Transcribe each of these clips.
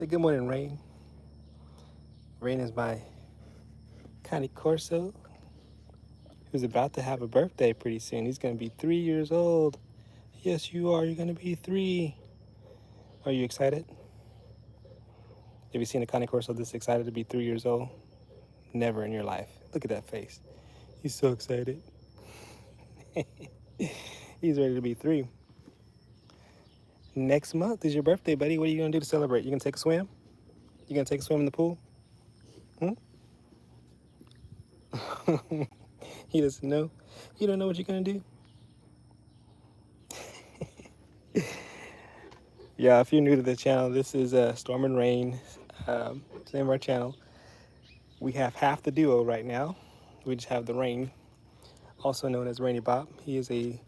Hey, good morning, Rain. Rain is my Connie Corso, who's about to have a birthday pretty soon. He's going to be 3 years old. Yes, you are. You're going to be 3. Are you excited? Have you seen a Connie Corso this excited to be 3 years old? Never in your life. Look at that face. He's so excited. He's ready to be 3. Next month is your birthday, buddy. What are you going to do to celebrate? You going to take a swim? You going to take a swim in the pool? Hmm? He doesn't know. You don't know what you're going to do? Yeah, if you're new to the channel, this is Storm and Rain. It's the name of our channel. We have half the duo right now. We just have the Rain, also known as Rainy Bop. He is a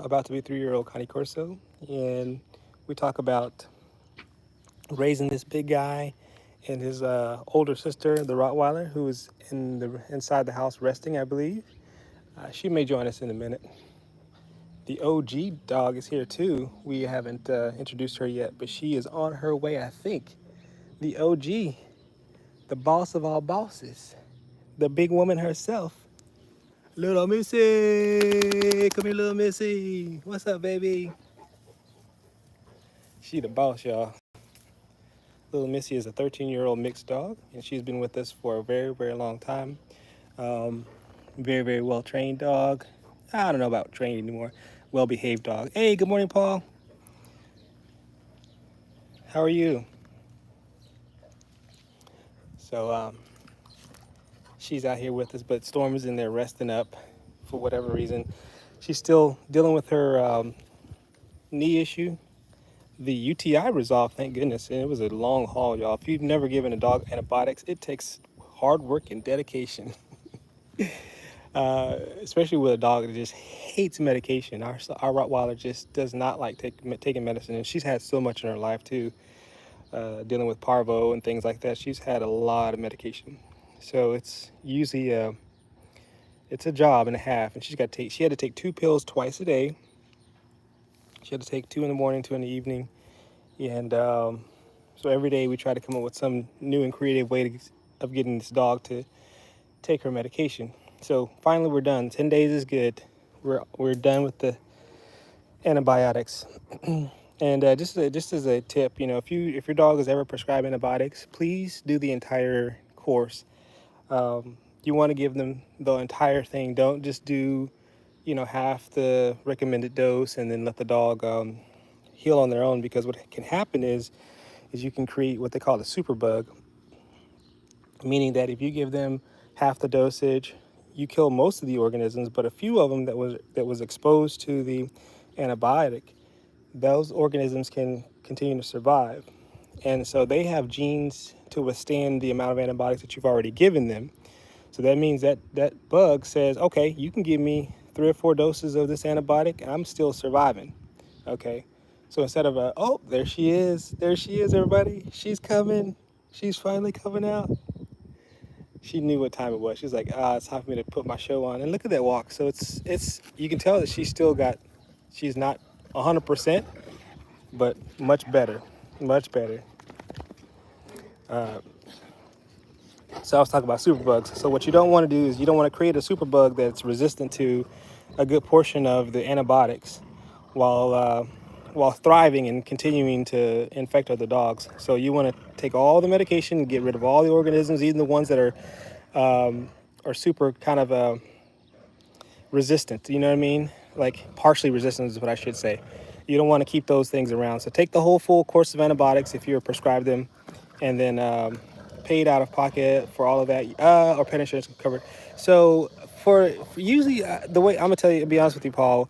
about to be 3-year-old Connie Corso, and we talk about raising this big guy and his older sister, the Rottweiler, who is inside the house resting, I believe. She may join us in a minute. The OG dog is here too. We haven't introduced her yet, but she is on her way, I think. The OG, the boss of all bosses, the big woman herself, Little Missy. Come here, Little Missy. What's up, baby? She the boss, y'all. Little Missy is a 13-year-old mixed dog, and she's been with us for a very, very long time. Very, very well-trained dog. I don't know about trained anymore. Well-behaved dog. Hey, good morning, Paul. How are you? So, she's out here with us, but Storm is in there resting up for whatever reason. She's still dealing with her knee issue. The UTI resolved, thank goodness, and it was a long haul, y'all. If you've never given a dog antibiotics, it takes hard work and dedication, especially with a dog that just hates medication. Our Rottweiler just does not like taking medicine, and she's had so much in her life too, dealing with parvo and things like that. She's had a lot of medication, so it's usually it's a job and a half, and she had to take 2 pills twice a day. She had to take 2 in the morning, 2 in the evening, and so every day we try to come up with some new and creative way of getting this dog to take her medication. So finally we're done. 10 days is good. We're done with the antibiotics. And just as a tip, if your dog is ever prescribed antibiotics, please do the entire course. You want to give them the entire thing. Don't just do, half the recommended dose and then let the dog heal on their own, because what can happen is you can create what they call a super bug, meaning that if you give them half the dosage, you kill most of the organisms, but a few of them that was exposed to the antibiotic, those organisms can continue to survive. And so they have genes to withstand the amount of antibiotics that you've already given them. So that means that that bug says, okay, you can give me 3 or 4 doses of this antibiotic and I'm still surviving. Okay. So instead of oh, there she is, everybody, she's coming, she's finally coming out. She knew what time it was. She's like, it's time for me to put my show on. And look at that walk. So it's you can tell that she's not 100%, but much better, much better. So I was talking about superbugs. So what you don't want to do is you don't want to create a superbug that's resistant to a good portion of the antibiotics, while thriving and continuing to infect other dogs. So you want to take all the medication, get rid of all the organisms, even the ones that are super kind of resistant. You know what I mean? Like partially resistant is what I should say. You don't want to keep those things around. So take the whole full course of antibiotics if you're prescribed them, and then paid out of pocket for all of that, or pet insurance covered. So for usually the way I'm gonna tell you, to be honest with you, Paul,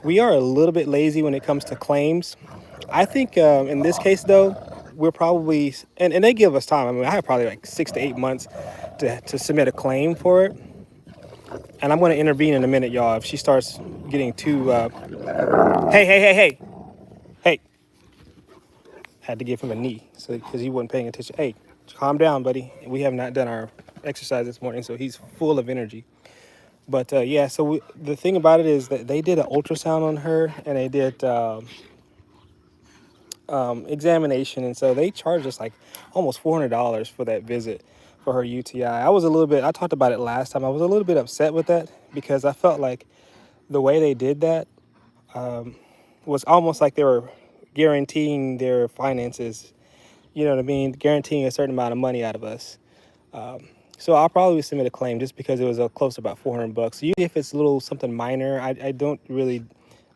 we are a little bit lazy when it comes to claims. I think in this case though, we're probably, and they give us time. I mean, I have probably like 6 to 8 months to submit a claim for it. And I'm going to intervene in a minute, y'all, if she starts getting too, hey, hey. Had to give him a knee because he wasn't paying attention. Hey, calm down, buddy. We have not done our exercise this morning, so he's full of energy. But yeah, so the thing about it is that they did an ultrasound on her, and they did examination, and so they charged us like almost $400 for that visit for her UTI. I was a little bit. I talked about it last time. I was a little bit upset with that because I felt like the way they did that was almost like they were guaranteeing their finances. You know what I mean? Guaranteeing a certain amount of money out of us. So I'll probably submit a claim just because it was close to about $400. Usually, if it's a little something minor, I don't really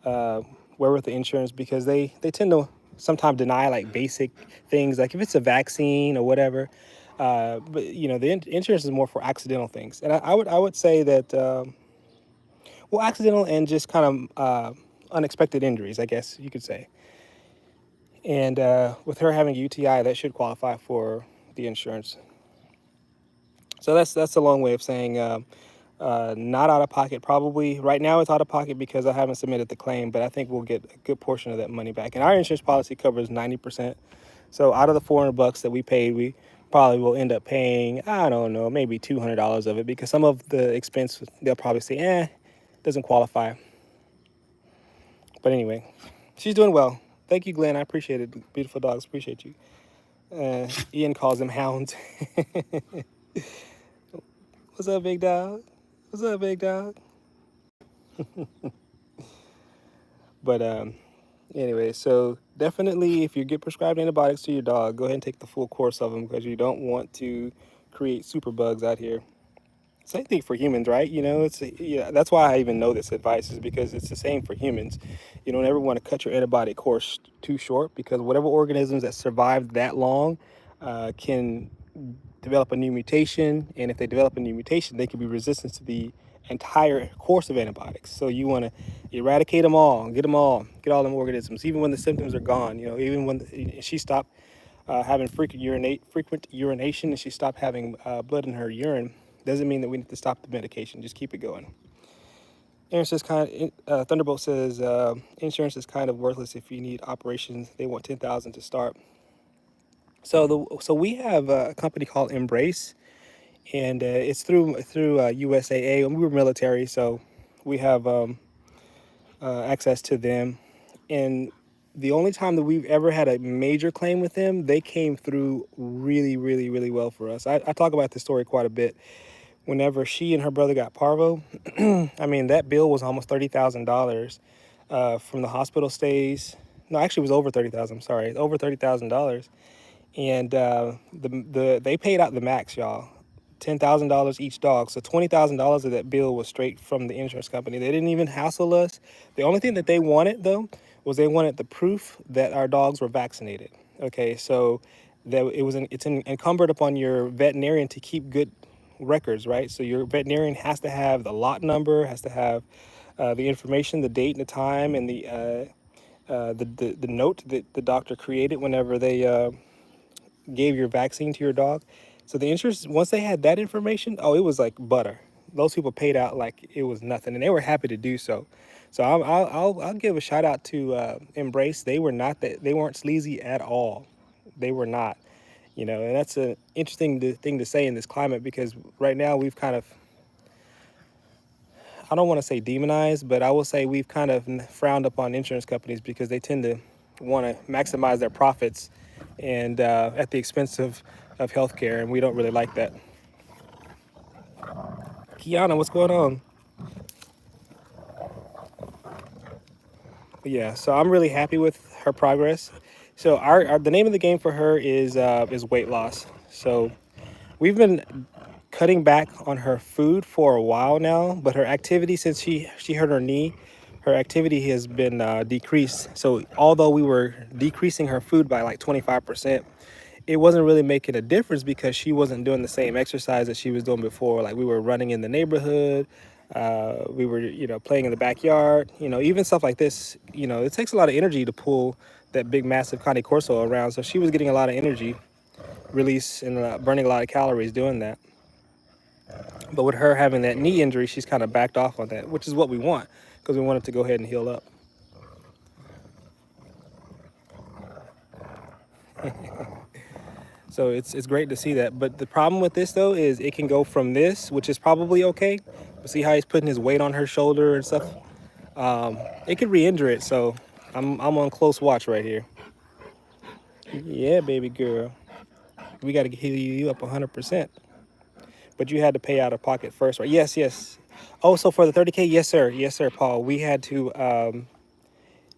worry with the insurance because they tend to sometimes deny like basic things, like if it's a vaccine or whatever. But you know, the insurance is more for accidental things, and I would say that well, accidental and just kind of unexpected injuries, I guess you could say. And with her having a UTI, that should qualify for the insurance. So that's a long way of saying not out of pocket. Probably right now it's out of pocket because I haven't submitted the claim, but I think we'll get a good portion of that money back. And our insurance policy covers 90%. So out of the $400 that we paid, we probably will end up paying, I don't know, maybe $200 of it, because some of the expense they'll probably say, doesn't qualify. But anyway, she's doing well. Thank you, Glenn. I appreciate it. Beautiful dogs, appreciate you. Ian calls them hounds. What's up, big dog? What's up, big dog? But anyway, so definitely if you get prescribed antibiotics to your dog, go ahead and take the full course of them because you don't want to create super bugs out here. Same thing for humans, right? You know, yeah. That's why I even know this advice is because it's the same for humans. You don't ever want to cut your antibiotic course too short because whatever organisms that survived that long can develop a new mutation, and if they develop a new mutation, they can be resistant to the entire course of antibiotics. So you want to eradicate them all, get all them organisms, even when the symptoms are gone. You know, even when she stopped having frequent urination, and she stopped having blood in her urine, doesn't mean that we need to stop the medication. Just keep it going. Aaron says, Thunderbolt says, insurance is kind of worthless if you need operations. They want 10,000 to start. So we have a company called Embrace, and it's through USAA. And we were military, so we have access to them. And the only time that we've ever had a major claim with them, they came through really, really, really well for us. I talk about this story quite a bit. Whenever she and her brother got parvo, I mean, that bill was almost $30,000 from the hospital stays. No, actually, it was over 30,000. I'm sorry, over $30,000. And they paid out the max, y'all. $10,000 each dog. So $20,000 of that bill was straight from the insurance company. They didn't even hassle us. The only thing that they wanted, though, was they wanted the proof that our dogs were vaccinated. Okay, so that it's incumbent upon your veterinarian to keep good records, right? So your veterinarian has to have the lot number, has to have the information, the date and the time, and the note that the doctor created whenever they gave your vaccine to your dog. So the insurance, once they had that information, oh, it was like butter. Those people paid out like it was nothing, and they were happy to do so. So I'll give a shout out to Embrace. They weren't sleazy at all. They were not, you know, and that's an interesting thing to say in this climate because right now we've kind of, I don't want to say demonized, but I will say we've kind of frowned upon insurance companies because they tend to want to maximize their profits and at the expense of healthcare, and we don't really like that. Kiana, what's going on? But yeah, so I'm really happy with her progress. So the name of the game for her is weight loss. So we've been cutting back on her food for a while now, but her activity since she hurt her knee, her activity has been decreased. So although we were decreasing her food by like 25%, it wasn't really making a difference because she wasn't doing the same exercise that she was doing before. Like we were running in the neighborhood, we were, you know, playing in the backyard, you know, even stuff like this, you know, it takes a lot of energy to pull that big, massive Connie Corso around. So she was getting a lot of energy release and burning a lot of calories doing that. But with her having that knee injury, she's kind of backed off on that, which is what we want because we want it to go ahead and heal up. So it's great to see that. But the problem with this though is it can go from this, which is probably okay. But see how he's putting his weight on her shoulder and stuff. It could re-injure it. So I'm on close watch right here. Yeah, baby girl. We got to heal you up 100%. But you had to pay out of pocket first, right? Yes, yes. Oh, so for the 30K, yes, sir, Paul. We had to.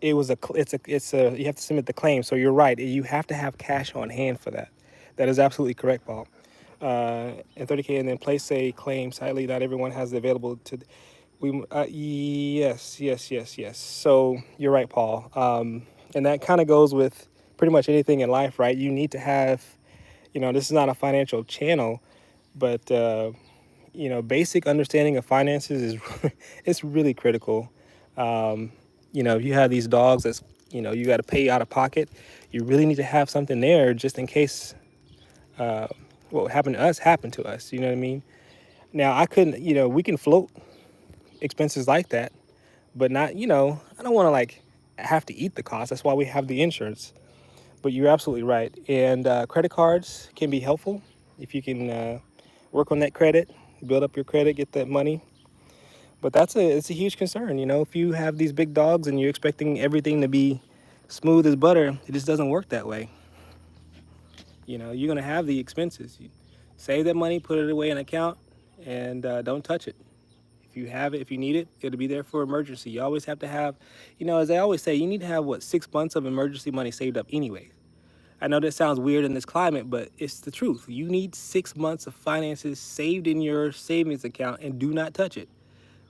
It was a. It's a. You have to submit the claim. So you're right. You have to have cash on hand for that. That is absolutely correct, Paul. And 30K, and then place a claim. Sadly, not everyone has the available to. We. Yes. So you're right, Paul. And that kind of goes with pretty much anything in life, right? You need to have. This is not a financial channel, but basic understanding of finances is it's really critical. If you have these dogs that's you got to pay out of pocket, you really need to have something there just in case what happened to us. You know what I mean? Now I couldn't. We can float expenses like that, but not. I don't want to like have to eat the cost. That's why we have the insurance. But you're absolutely right. And credit cards can be helpful if you can work on that credit, build up your credit, get that money. But it's a huge concern. If you have these big dogs and you're expecting everything to be smooth as butter, it just doesn't work that way. You're gonna have the expenses. You save that money, put it away in an account, and don't touch it. If you have it, if you need it, it'll be there for emergency. You always have to have, as I always say, you need to have 6 months of emergency money saved up anyway. I know that sounds weird in this climate, but it's the truth. You need 6 months of finances saved in your savings account and do not touch it.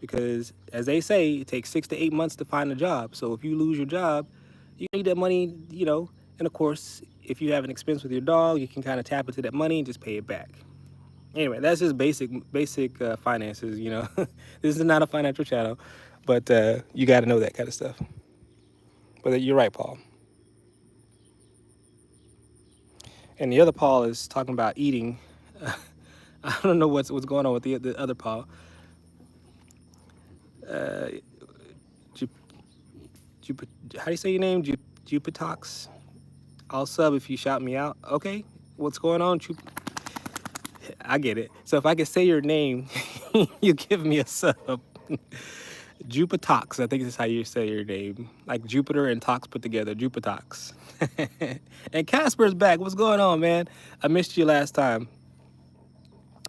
Because as they say, it takes 6 to 8 months to find a job. So if you lose your job, you need that money, and of course, if you have an expense with your dog, you can kind of tap into that money and just pay it back. Anyway, that's just basic finances, This is not a financial channel, but you got to know that kind of stuff. But you're right, Paul. And the other Paul is talking about eating. I don't know what's going on with the other Paul. Uh, how do you say your name? Jupitox. I'll sub if you shout me out. Okay, what's going on? I get it. So if I can say your name, you give me a sub. Jupitox, I think this is how you say your name. Like Jupiter and Tox put together, Jupitox. And Casper's back. What's going on, man? I missed you last time.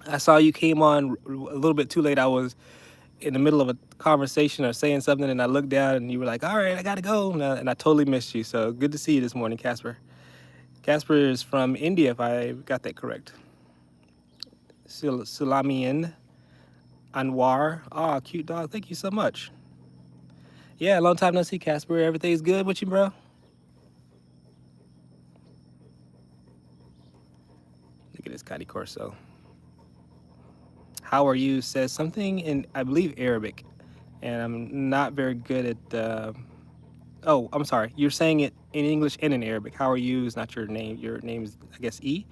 I saw you came on a little bit too late. I was in the middle of a conversation or saying something, and I looked down, and you were like, "All right, I gotta go," and I totally missed you. So good to see you this morning, Casper. Casper is from India, if I got that correct. Sulamian Anwar. Ah, cute dog. Thank you so much. Yeah, long time no see, Casper. Everything's good with you, bro? Look at this Connie Corso. How are you? Says something in, I believe, Arabic. And I'm not very good at. Oh, I'm sorry. You're saying it in English and in Arabic. How are you is not your name. Your name is, I guess, E.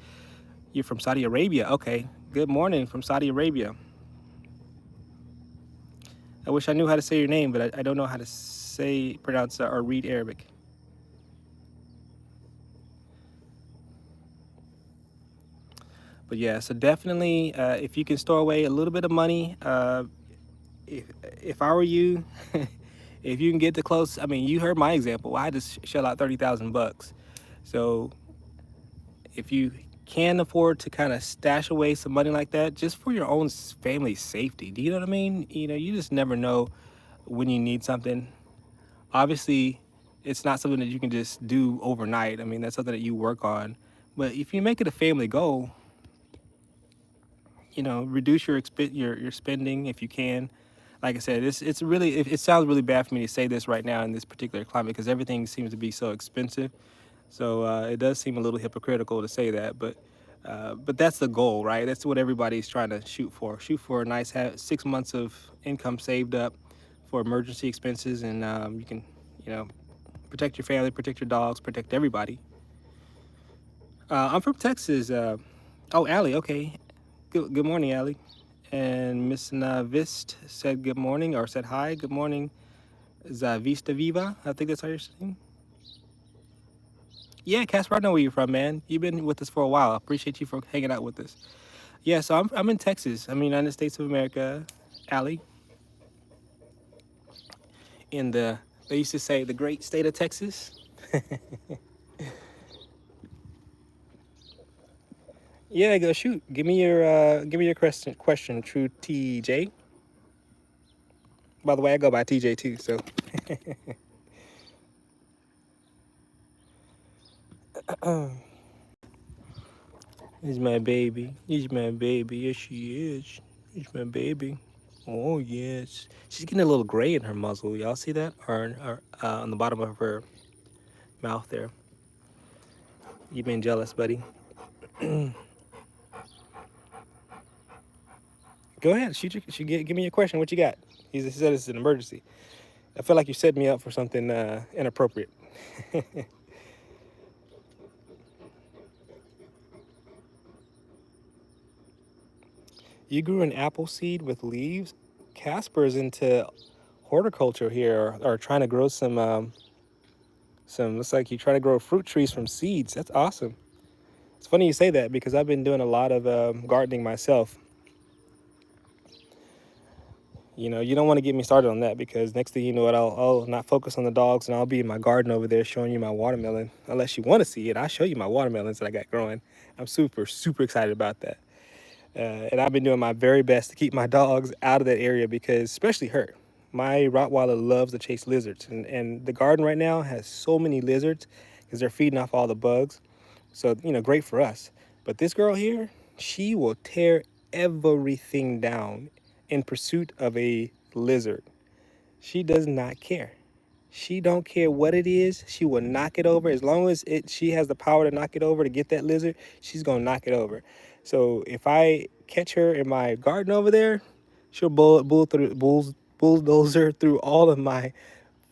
You're from Saudi Arabia. Okay. Good morning from Saudi Arabia. I wish I knew how to say your name, but I don't know how to pronounce, or read Arabic. But yeah, so definitely, if you can store away a little bit of money, if I were you, if you can get the close, I mean, you heard my example. I just shell out $30,000. So if you can afford to kind of stash away some money like that, just for your own family safety, do you know what I mean? You just never know when you need something. Obviously, it's not something that you can just do overnight. I mean, that's something that you work on. But if you make it a family goal, reduce your spending if you can. Like I said, it's really, it sounds really bad for me to say this right now in this particular climate because everything seems to be so expensive. So it does seem a little hypocritical to say that, but that's the goal, right? That's what everybody's trying to shoot for. Shoot for a nice 6 months of income saved up for emergency expenses, and you can, protect your family, protect your dogs, protect everybody. I'm from Texas. Oh, Allie, okay. Good morning, Allie. And Miss Navist said good morning, or said hi. Good morning, Zavista Viva. I think that's how you're saying. Yeah, Casper, I know where you're from, man. You've been with us for a while. I appreciate you for hanging out with us. Yeah, so I'm in Texas. I'm in the United States of America, Allie. They used to say the great state of Texas. Yeah, go shoot. Give me your question, True TJ. By the way, I go by TJ too. So he's my baby. He's my baby. Yes, she is. He's my baby. Oh yes. She's getting a little gray in her muzzle. Y'all see that? Or on the bottom of her mouth there. You been jealous, buddy? Go ahead. Give me your question. What you got? He said it's an emergency. I feel like you set me up for something inappropriate. You grew an apple seed with leaves. Casper's into horticulture here, or trying to grow some. Looks like you try to grow fruit trees from seeds. That's awesome. It's funny you say that because I've been doing a lot of gardening myself. You know, you don't want to get me started on that because next thing you know, I'll not focus on the dogs and I'll be in my garden over there showing you my watermelon. Unless you want to see it, I'll show you my watermelons that I got growing. I'm super excited about that. And I've been doing my very best to keep my dogs out of that area because, especially her, my Rottweiler loves to chase lizards. And the garden right now has so many lizards because they're feeding off all the bugs. So, you know, great for us. But this girl here, she will tear everything down in pursuit of a lizard. She does not care. She don't care what it is. She will knock it over as long as she has the power to knock it over to get that lizard. She's gonna knock it over. So if I catch her in my garden over there, she'll bulldozer through all of my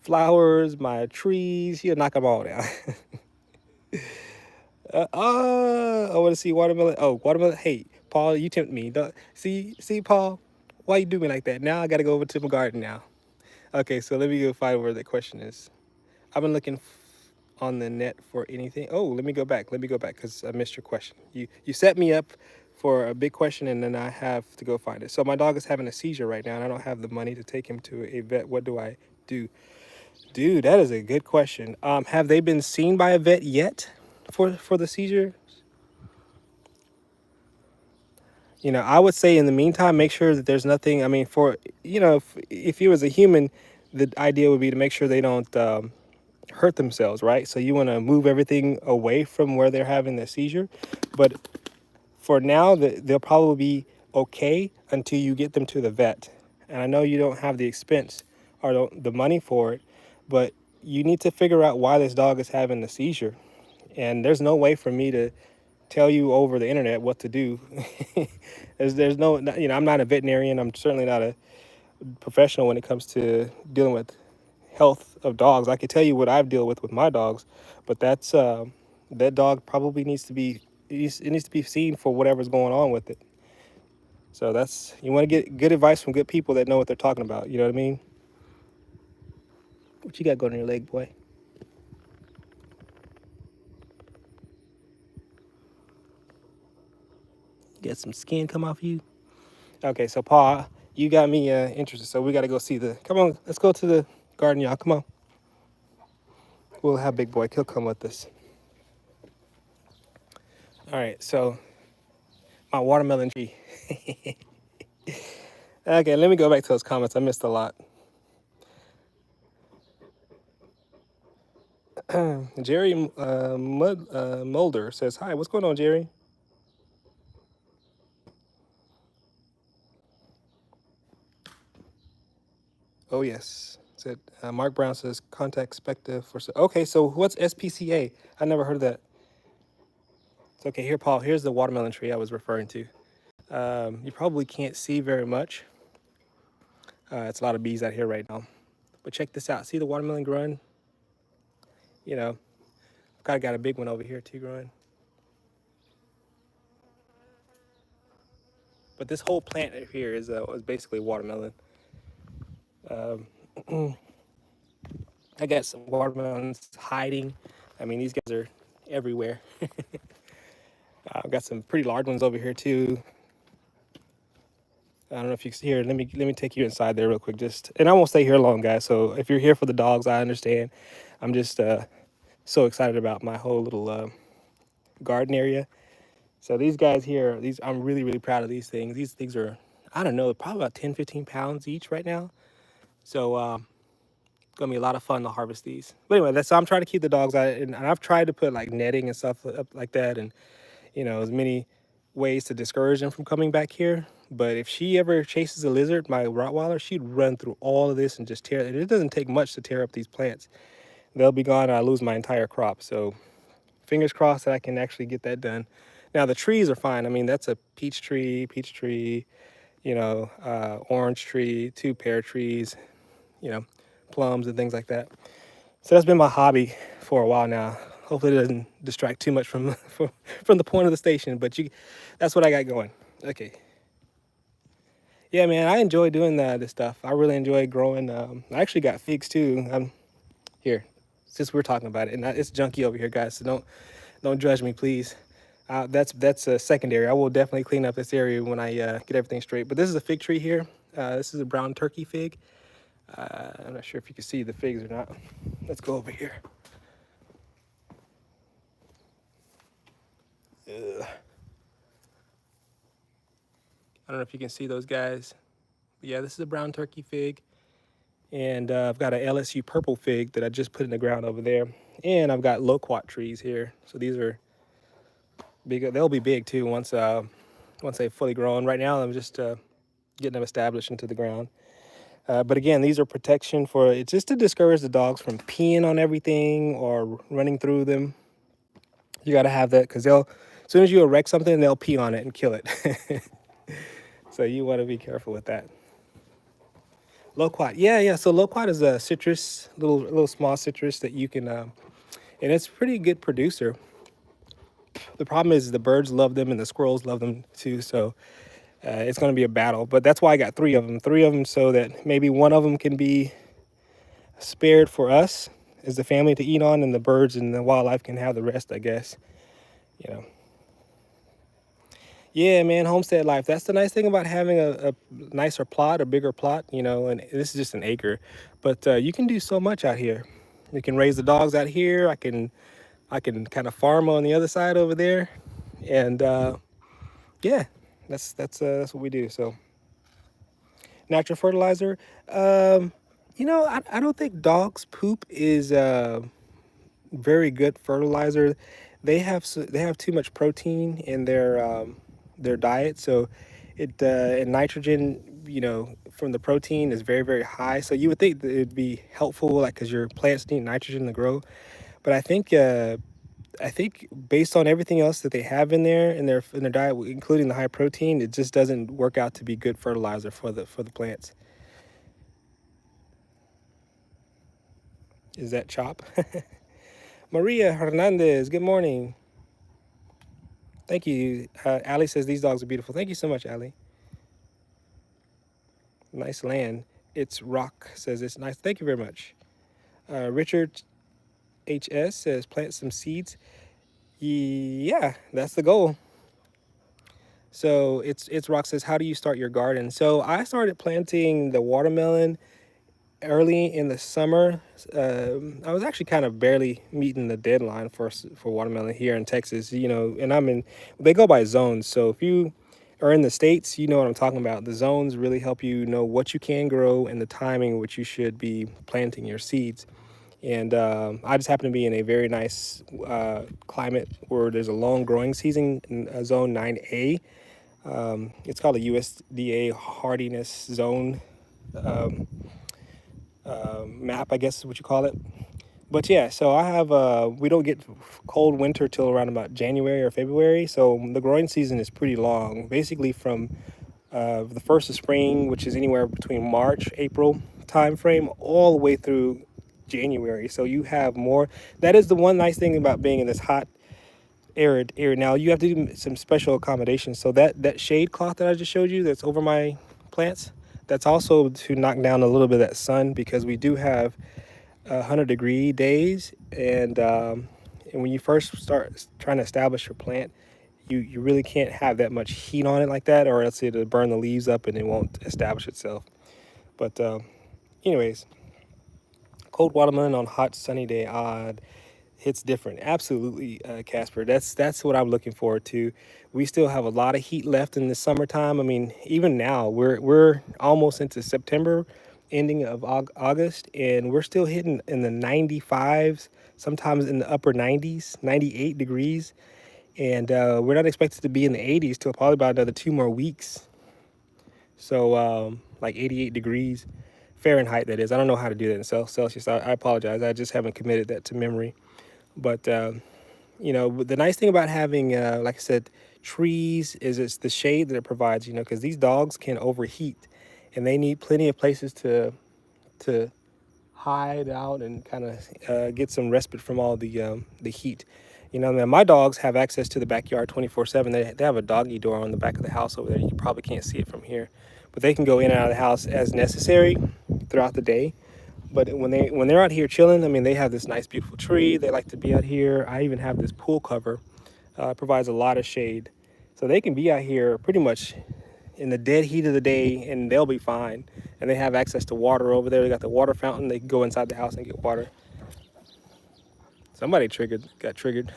flowers, my trees. She'll knock them all down. I want to see watermelon. Oh, watermelon. Hey, Paul, you tempt me. See, Paul, why you do me like that? Now I gotta go over to my garden now. Okay, so let me go find where the question is. I've been looking on the net for anything. Oh, let me go back. Let me go back because I missed your question. You set me up for a big question and then I have to go find it. So my dog is having a seizure right now and I don't have the money to take him to a vet. What do I do? Dude, that is a good question. Have they been seen by a vet yet for the seizure? You know, I would say in the meantime, make sure that there's nothing. I mean, if he was a human, the idea would be to make sure they don't hurt themselves, right? So you want to move everything away from where they're having the seizure. But for now, they'll probably be okay until you get them to the vet. And I know you don't have the expense or the money for it, but you need to figure out why this dog is having the seizure. And there's no way for me to tell you over the internet what to do. there's no, you know, I'm not a veterinarian. I'm certainly not a professional when it comes to dealing with health of dogs. I can tell you what I've dealt with my dogs, but that dog probably it needs to be seen for whatever's going on with it. So that's you want to get good advice from good people that know what they're talking about. You know what I mean? What you got going on your leg, boy? Get some skin come off you. Okay, so Paul, you got me interested. So we got to go see the. Come on, let's go to the garden, y'all. Come on. We'll have Big Boy. He'll come with us. All right, so my watermelon tree. Okay, let me go back to those comments. I missed a lot. Jerry Mulder says, "Hi, what's going on, Jerry?" Oh yes, said Mark Brown says, "Contact Specta for." Okay, so what's SPCA? I never heard of that. It's okay. Here, Paul. Here's the watermelon tree I was referring to. You probably can't see very much. It's a lot of bees out here right now. But check this out. See the watermelon growing? You know, I've kind of got a big one over here too growing. But this whole plant here is basically watermelon. Um, I got some watermelons hiding. I mean, these guys are everywhere. I've got some pretty large ones over here too. I don't know if you can see here. Let me take you inside there real quick. And I won't stay here long, guys. So if you're here for the dogs, I understand. I'm just so excited about my whole little garden area. So these guys here, I'm really, really proud of these things. These things are, I don't know, probably about 10, 15 pounds each right now. So it's gonna be a lot of fun to harvest these. But anyway, that's so I'm trying to keep the dogs out, and I've tried to put like netting and stuff up like that, and as many ways to discourage them from coming back here. But if she ever chases a lizard, my Rottweiler, she'd run through all of this and just tear it. It doesn't take much to tear up these plants. They'll be gone and I lose my entire crop. So fingers crossed that I can actually get that done. Now the trees are fine. I mean, that's a peach tree, orange tree, two pear trees, you know, plums and things like that. So that's been my hobby for a while now. Hopefully it doesn't distract too much from from the point of the station, but that's what I got going. Okay. Yeah, man, I enjoy doing this stuff. I really enjoy growing. I actually got figs too. Here, since we're talking about it, and it's junky over here, guys. So don't judge me, please. That's a secondary. I will definitely clean up this area when I get everything straight. But this is a fig tree here. This is a brown turkey fig. I'm not sure if you can see the figs or not. Let's go over here. Ugh. I don't know if you can see those guys. But yeah, this is a brown turkey fig. And I've got a LSU purple fig that I just put in the ground over there. And I've got loquat trees here. So these are big. They'll be big too once they've fully grown. Right now I'm just getting them established into the ground. But again, these are protection for, it's just to discourage the dogs from peeing on everything or running through them. You got to have that because as soon as you erect something, they'll pee on it and kill it. So you want to be careful with that. Loquat, yeah. So loquat is a citrus, little small citrus that you can, and it's a pretty good producer. The problem is the birds love them and the squirrels love them too. So it's going to be a battle. But that's why I got three of them, so that maybe one of them can be spared for us as the family to eat on, and the birds and the wildlife can have the rest, I guess. You know. Yeah, man, homestead life. That's the nice thing about having a nicer plot, a bigger plot, and this is just an acre. But you can do so much out here. You can raise the dogs out here. I can kind of farm on the other side over there. And yeah, that's what we do. So natural fertilizer. I don't think dogs poop is very good fertilizer. They have too much protein in their diet, so and nitrogen, from the protein is very, very high. So you would think that it'd be helpful, like, because your plants need nitrogen to grow. But I think based on everything else that they have in their diet, including the high protein, it just doesn't work out to be good fertilizer for the plants. Is that Chop? Maria Hernandez, good morning. Thank you. Ali says these dogs are beautiful. Thank you so much, Ali. Nice land. It's Rock says it's nice. Thank you very much. Richard HS says plant some seeds. Yeah, that's the goal. So it's Rock says, how do you start your garden? So I started planting the watermelon early in the summer. I was actually kind of barely meeting the deadline for watermelon here in Texas, and they go by zones. So if you are in the States, you know what I'm talking about. The zones really help you know what you can grow and the timing in which you should be planting your seeds. And I just happen to be in a very nice climate where there's a long growing season in zone 9A. It's called a USDA hardiness zone map, I guess is what you call it. But yeah, so I have we don't get cold winter till around about January or February. So the growing season is pretty long, basically from the first of spring, which is anywhere between March, April time frame, all the way through January. So you have more. That is the one nice thing about being in this hot, arid area. Now you have to do some special accommodations. So that shade cloth that I just showed you, that's over my plants, that's also to knock down a little bit of that sun, because we do have 100-degree days, and when you first start trying to establish your plant, you really can't have that much heat on it like that, or else it'll burn the leaves up and it won't establish itself. But anyways, cold watermelon on hot sunny day, odd. It's different, absolutely, Casper. That's what I'm looking forward to. We still have a lot of heat left in the summertime. I mean, even now we're almost into September, ending of August, and we're still hitting in the 95s, sometimes in the upper 90s, 98 degrees, and we're not expected to be in the 80s till probably about another 2 more weeks. So like 88 degrees Fahrenheit, that is. I don't know how to do that in Celsius. I apologize. I just haven't committed that to memory. But the nice thing about having, like I said, trees is it's the shade that it provides. Because these dogs can overheat, and they need plenty of places to hide out and kind of get some respite from all the heat. Man, my dogs have access to the backyard 24/7. They have a doggy door on the back of the house over there. You probably can't see it from here, but they can go in and out of the house as necessary throughout the day. But when they're out here chilling, I mean, they have this nice, beautiful tree. They like to be out here. I even have this pool cover. It provides a lot of shade, so they can be out here pretty much in the dead heat of the day, and they'll be fine. And they have access to water over there. They got the water fountain. They can go inside the house and get water. Somebody got triggered.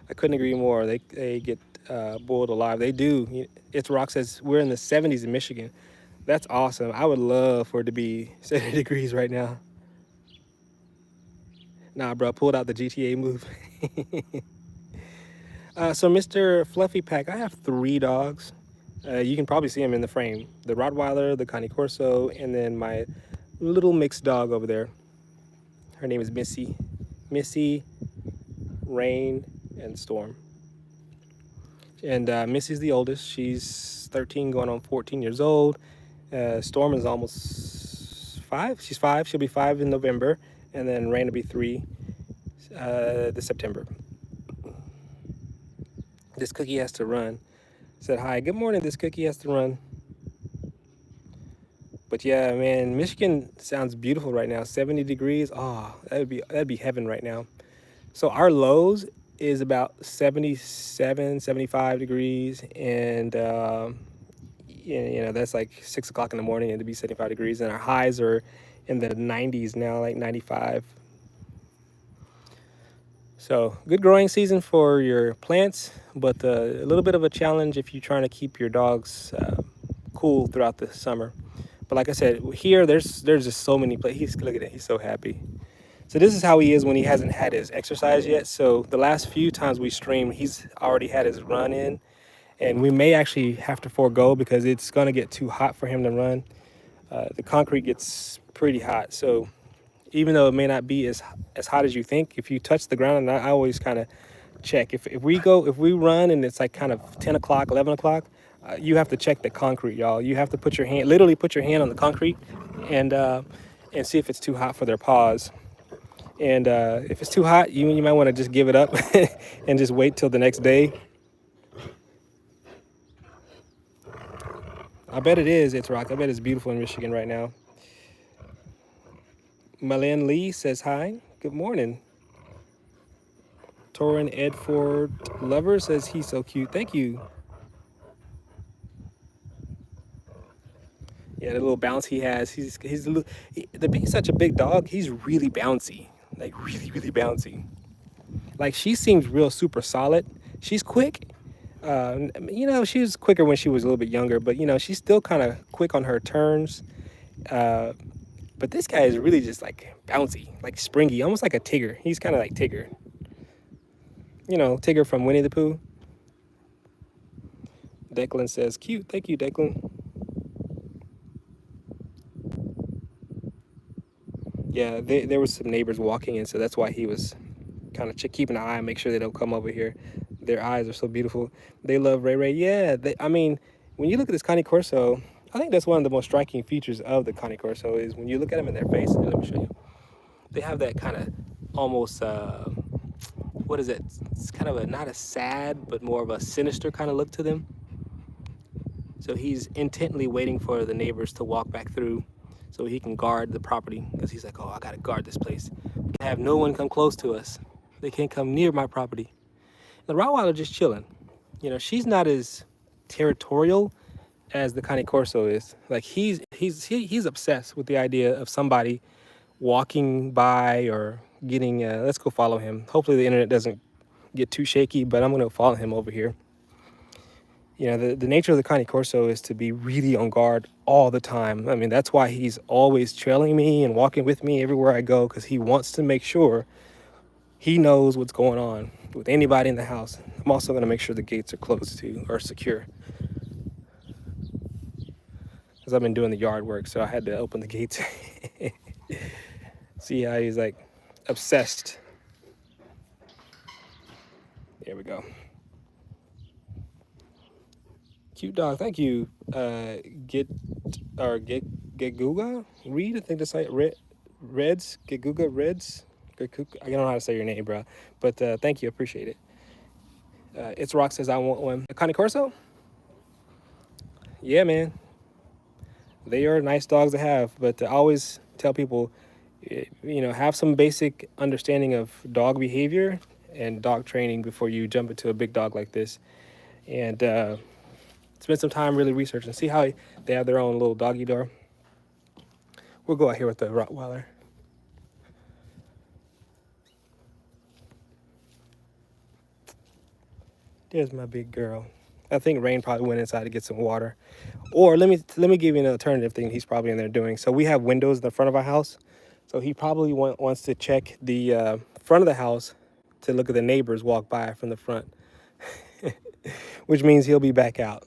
I couldn't agree more. They get boiled alive. They do. It's Rock says we're in the 70s in Michigan. That's awesome. I would love for it to be 70 degrees right now. Nah, bro, pulled out the GTA move. So Mr. Fluffy Pack, I have 3 dogs. You can probably see them in the frame. The Rottweiler, the Connie Corso, and then my little mixed dog over there. Her name is Missy. Missy, Rain, and Storm. And Missy's the oldest. She's 13 going on 14 years old. Storm is almost 5. She's 5. She'll be 5 in November. And then Rain will be 3 this September. This cookie has to run. Said, hi, good morning. This cookie has to run. But yeah, man, Michigan sounds beautiful right now. 70 degrees. Oh, that'd be heaven right now. So our lows is about 77, 75 degrees. And, that's like 6 o'clock in the morning and to be 75 degrees. And our highs are in the 90s now, like 95. So good growing season for your plants, but a little bit of a challenge if you're trying to keep your dogs cool throughout the summer. But like I said, here there's just so many places. Look at it, he's so happy. So this is how he is when he hasn't had his exercise yet. So the last few times we streamed, he's already had his run in, and we may actually have to forego because it's gonna get too hot for him to run. The concrete gets pretty hot, so even though it may not be as hot as you think, if you touch the ground, and I always kind of check if we run and it's like kind of 10 o'clock, 11 o'clock, you have to check the concrete, y'all. You have to literally put your hand on the concrete and see if it's too hot for their paws. And if it's too hot, you might want to just give it up and just wait till the next day. I bet it is. It's Rock. I bet it's beautiful in Michigan right now. Malin Lee says hi. Good morning. Torin Edford Lover says he's so cute. Thank you. Yeah, the little bounce he has. He's being such a big dog, he's really bouncy. Like really, really bouncy. Like she seems real super solid. She's quick. She was quicker when she was a little bit younger, but she's still kind of quick on her turns. But this guy is really just like bouncy, like springy, almost like a Tigger. He's kind of like Tigger. Tigger from Winnie the Pooh. Declan says, cute. Thank you, Declan. Yeah, there was some neighbors walking in, so that's why he was kind of keeping an eye and make sure they don't come over here. Their eyes are so beautiful. They love Ray Ray. Yeah, when you look at this Connie Corso, I think that's one of the most striking features of the Connie Corso is when you look at them in their face, and let me show you. They have that kind of almost, what is it? It's kind of not a sad, but more of a sinister kind of look to them. So he's intently waiting for the neighbors to walk back through so he can guard the property because he's like, oh, I got to guard this place. I have no one come close to us. They can't come near my property. The Rottweiler just chilling. She's not as territorial as the Connie Corso is. Like he's obsessed with the idea of somebody walking by or getting. Let's go follow him. Hopefully the internet doesn't get too shaky, but I'm gonna follow him over here. You know, the nature of the Connie Corso is to be really on guard all the time. I mean, that's why he's always trailing me and walking with me everywhere I go, because he wants to make sure he knows what's going on with anybody in the house. I'm also going to make sure the gates are closed too, or secure, because I've been doing the yard work, so I had to open the gates. See how he's like obsessed. There we go. Cute dog. Thank you. Get or get Guga Reed. I think that's like Reds. Get Guga Reds. I don't know how to say your name, bro. But thank you. Appreciate it. It's Rock says I want one. Connie Corso. Yeah, man. They are nice dogs to have, but I always tell people, you know, have some basic understanding of dog behavior and dog training before you jump into a big dog like this. And spend some time really researching. See how they have their own little doggy door. We'll go out here with the Rottweiler. There's my big girl. I think Rain probably went inside to get some water. Or let me give you an alternative thing he's probably in there doing. So we have windows in the front of our house. So he probably wants to check the front of the house to look at the neighbors walk by from the front, which means he'll be back out.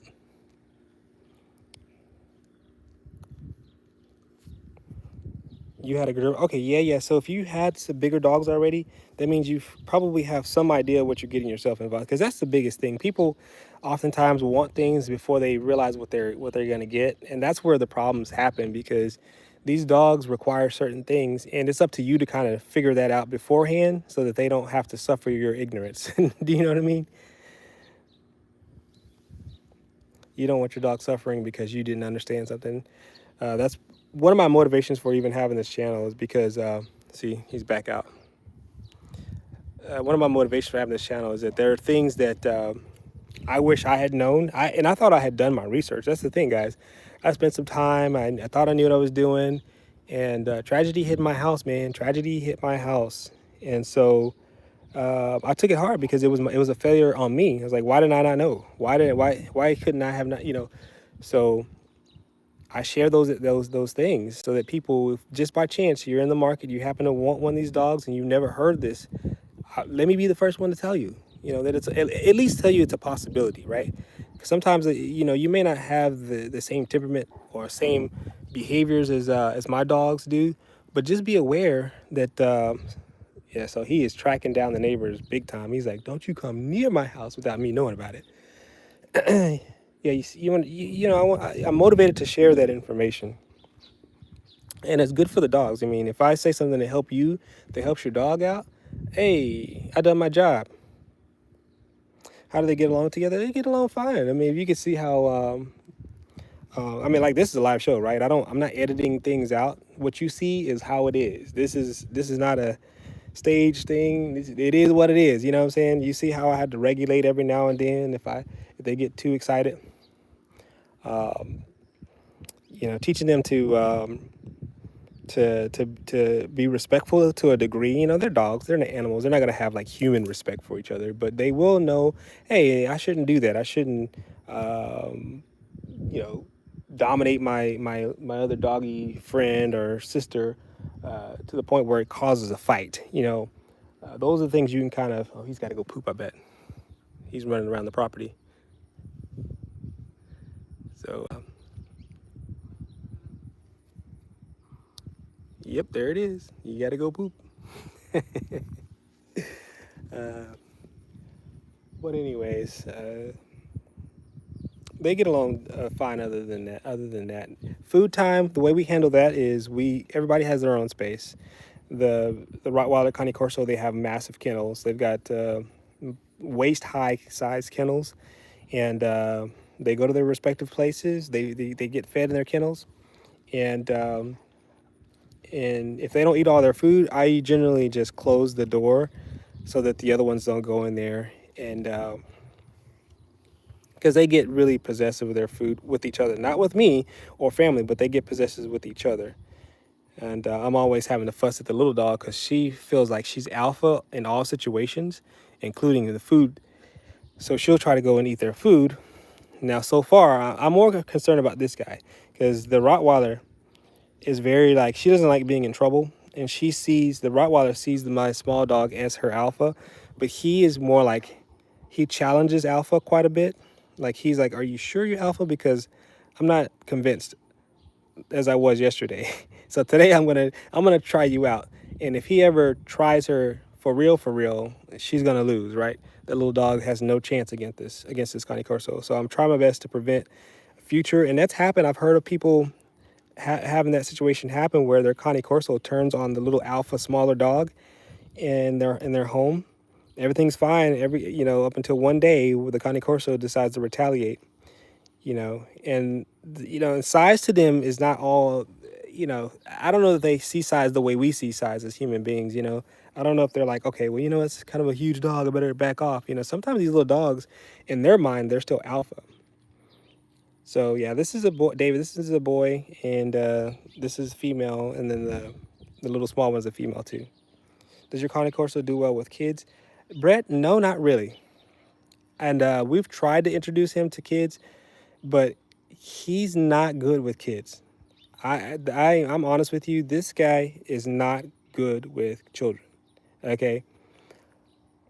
You had a good, okay, yeah. So if you had some bigger dogs already, that means you probably have some idea what you're getting yourself involved. Because that's the biggest thing. People oftentimes want things before they realize what they're going to get, and that's where the problems happen, because these dogs require certain things, and it's up to you to kind of figure that out beforehand so that they don't have to suffer your ignorance. Do you know what I mean? You don't want your dog suffering because you didn't understand something. That's one of my motivations for even having this channel, is because, see, he's back out. One of my motivations for having this channel is that there are things that I wish I had known. I thought I had done my research. That's the thing, guys. I spent some time. I thought I knew what I was doing, and tragedy hit my house, man. Tragedy hit my house, and so I took it hard, because it was a failure on me. I was like, why did I not know? Why couldn't I have not? You know, so I share those things so that people, if just by chance you're in the market, you happen to want one of these dogs and you've never heard this, let me be the first one to tell you, you know, that it's at least tell you it's a possibility, right? Because sometimes, you know, you may not have the same temperament or same behaviors as my dogs do, but just be aware that yeah. So he is tracking down the neighbors big time. He's like, don't you come near my house without me knowing about it. Yeah, you know, I'm motivated to share that information, and it's good for the dogs. I mean, if I say something to help you, that helps your dog out, hey, I done my job. How do they get along together? They get along fine. I mean, if you can see how, I mean, like, this is a live show, right? I'm not editing things out. What you see is how it is. This is not a stage thing. It is what it is. You know what I'm saying? You see how I had to regulate every now and then if they get too excited. You know, teaching them to be respectful to a degree. You know, they're dogs, they're animals. They're not gonna have like human respect for each other, but they will know, hey, I shouldn't do that. I shouldn't, you know, dominate my other doggy friend or sister to the point where it causes a fight. You know, those are the things you can kind of. Oh, he's got to go poop. I bet he's running around the property. So. Yep, there it is. You gotta go poop. But anyways, they get along fine. Other than that, food time. The way we handle that is everybody has their own space. The Rottweiler Connie Corso, they have massive kennels. They've got waist high size kennels, and they go to their respective places. They get fed in their kennels, and if they don't eat all their food, I generally just close the door so that the other ones don't go in there, and because they get really possessive of their food with each other, not with me or family, but they get possessive with each other. And I'm always having to fuss at the little dog because she feels like she's alpha in all situations, including the food. So she'll try to go and eat their food. Now, so far, I'm more concerned about this guy because the Rottweiler is very like, she doesn't like being in trouble. And the Rottweiler sees my small dog as her alpha, but he is more like, he challenges alpha quite a bit. Like, he's like, are you sure you're alpha? Because I'm not convinced as I was yesterday. So today I'm gonna try you out. And if he ever tries her for real, she's gonna lose, right? That little dog has no chance against this Connie Corso. So I'm trying my best to prevent future, and that's happened. I've heard of people having that situation happen where their Connie Corso turns on the little alpha smaller dog in their home. Everything's fine up until one day where the Connie Corso decides to retaliate. And size to them is not all. I don't know that they see size the way we see size as human beings. I don't know if they're like, okay, well, it's kind of a huge dog, I better back off. Sometimes these little dogs, in their mind, they're still alpha. So yeah, this is a boy, David. This is a boy, and this is female, and then the little small one's a female too. Does your Connie Corso do well with kids? Brett, no, not really. And we've tried to introduce him to kids, but he's not good with kids. I'm honest with you. This guy is not good with children. Okay,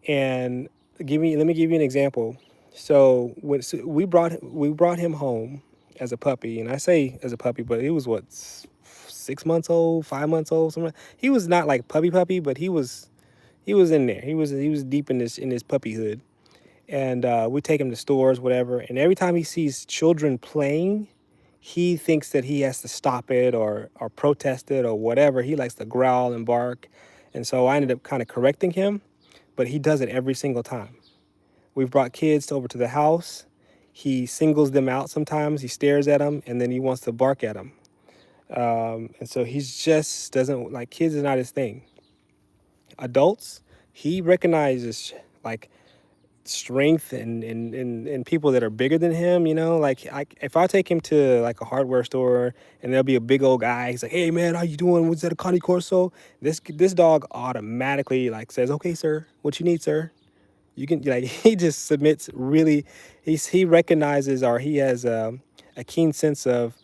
and let me give you an example. So we brought him home as a puppy, and I say as a puppy, but he was what, 6 months old, 5 months old, something. He was not like puppy, but he was in there. He was deep in his puppyhood, and we take him to stores, whatever. And every time he sees children playing, he thinks that he has to stop it or protest it or whatever. He likes to growl and bark, and so I ended up kind of correcting him, but he does it every single time. We've brought kids over to the house. He singles them out sometimes. He stares at them, and then he wants to bark at them. And so he's just doesn't like kids. Is not his thing. Adults, he recognizes like strength and people that are bigger than him. Like if I take him to like a hardware store and there'll be a big old guy, he's like, "Hey man, how you doing? Was that a Connie Corso?" This dog automatically like says, "Okay, sir, what you need, sir?" You can like he just submits really. He recognizes, or he has a keen sense of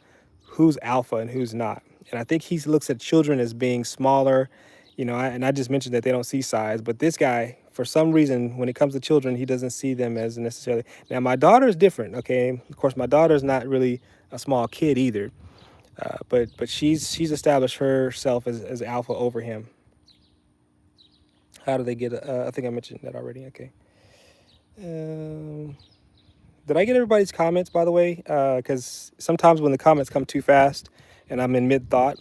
who's alpha and who's not. And I think he looks at children as being smaller. And I just mentioned that they don't see size, but this guy, for some reason, when it comes to children, he doesn't see them as necessarily. Now my daughter is different. Okay, of course my daughter's not really a small kid either, but she's established herself as alpha over him. How do they get? I think I mentioned that already. Okay. Um, did I get everybody's comments, by the way? Because sometimes when the comments come too fast and I'm in mid thought,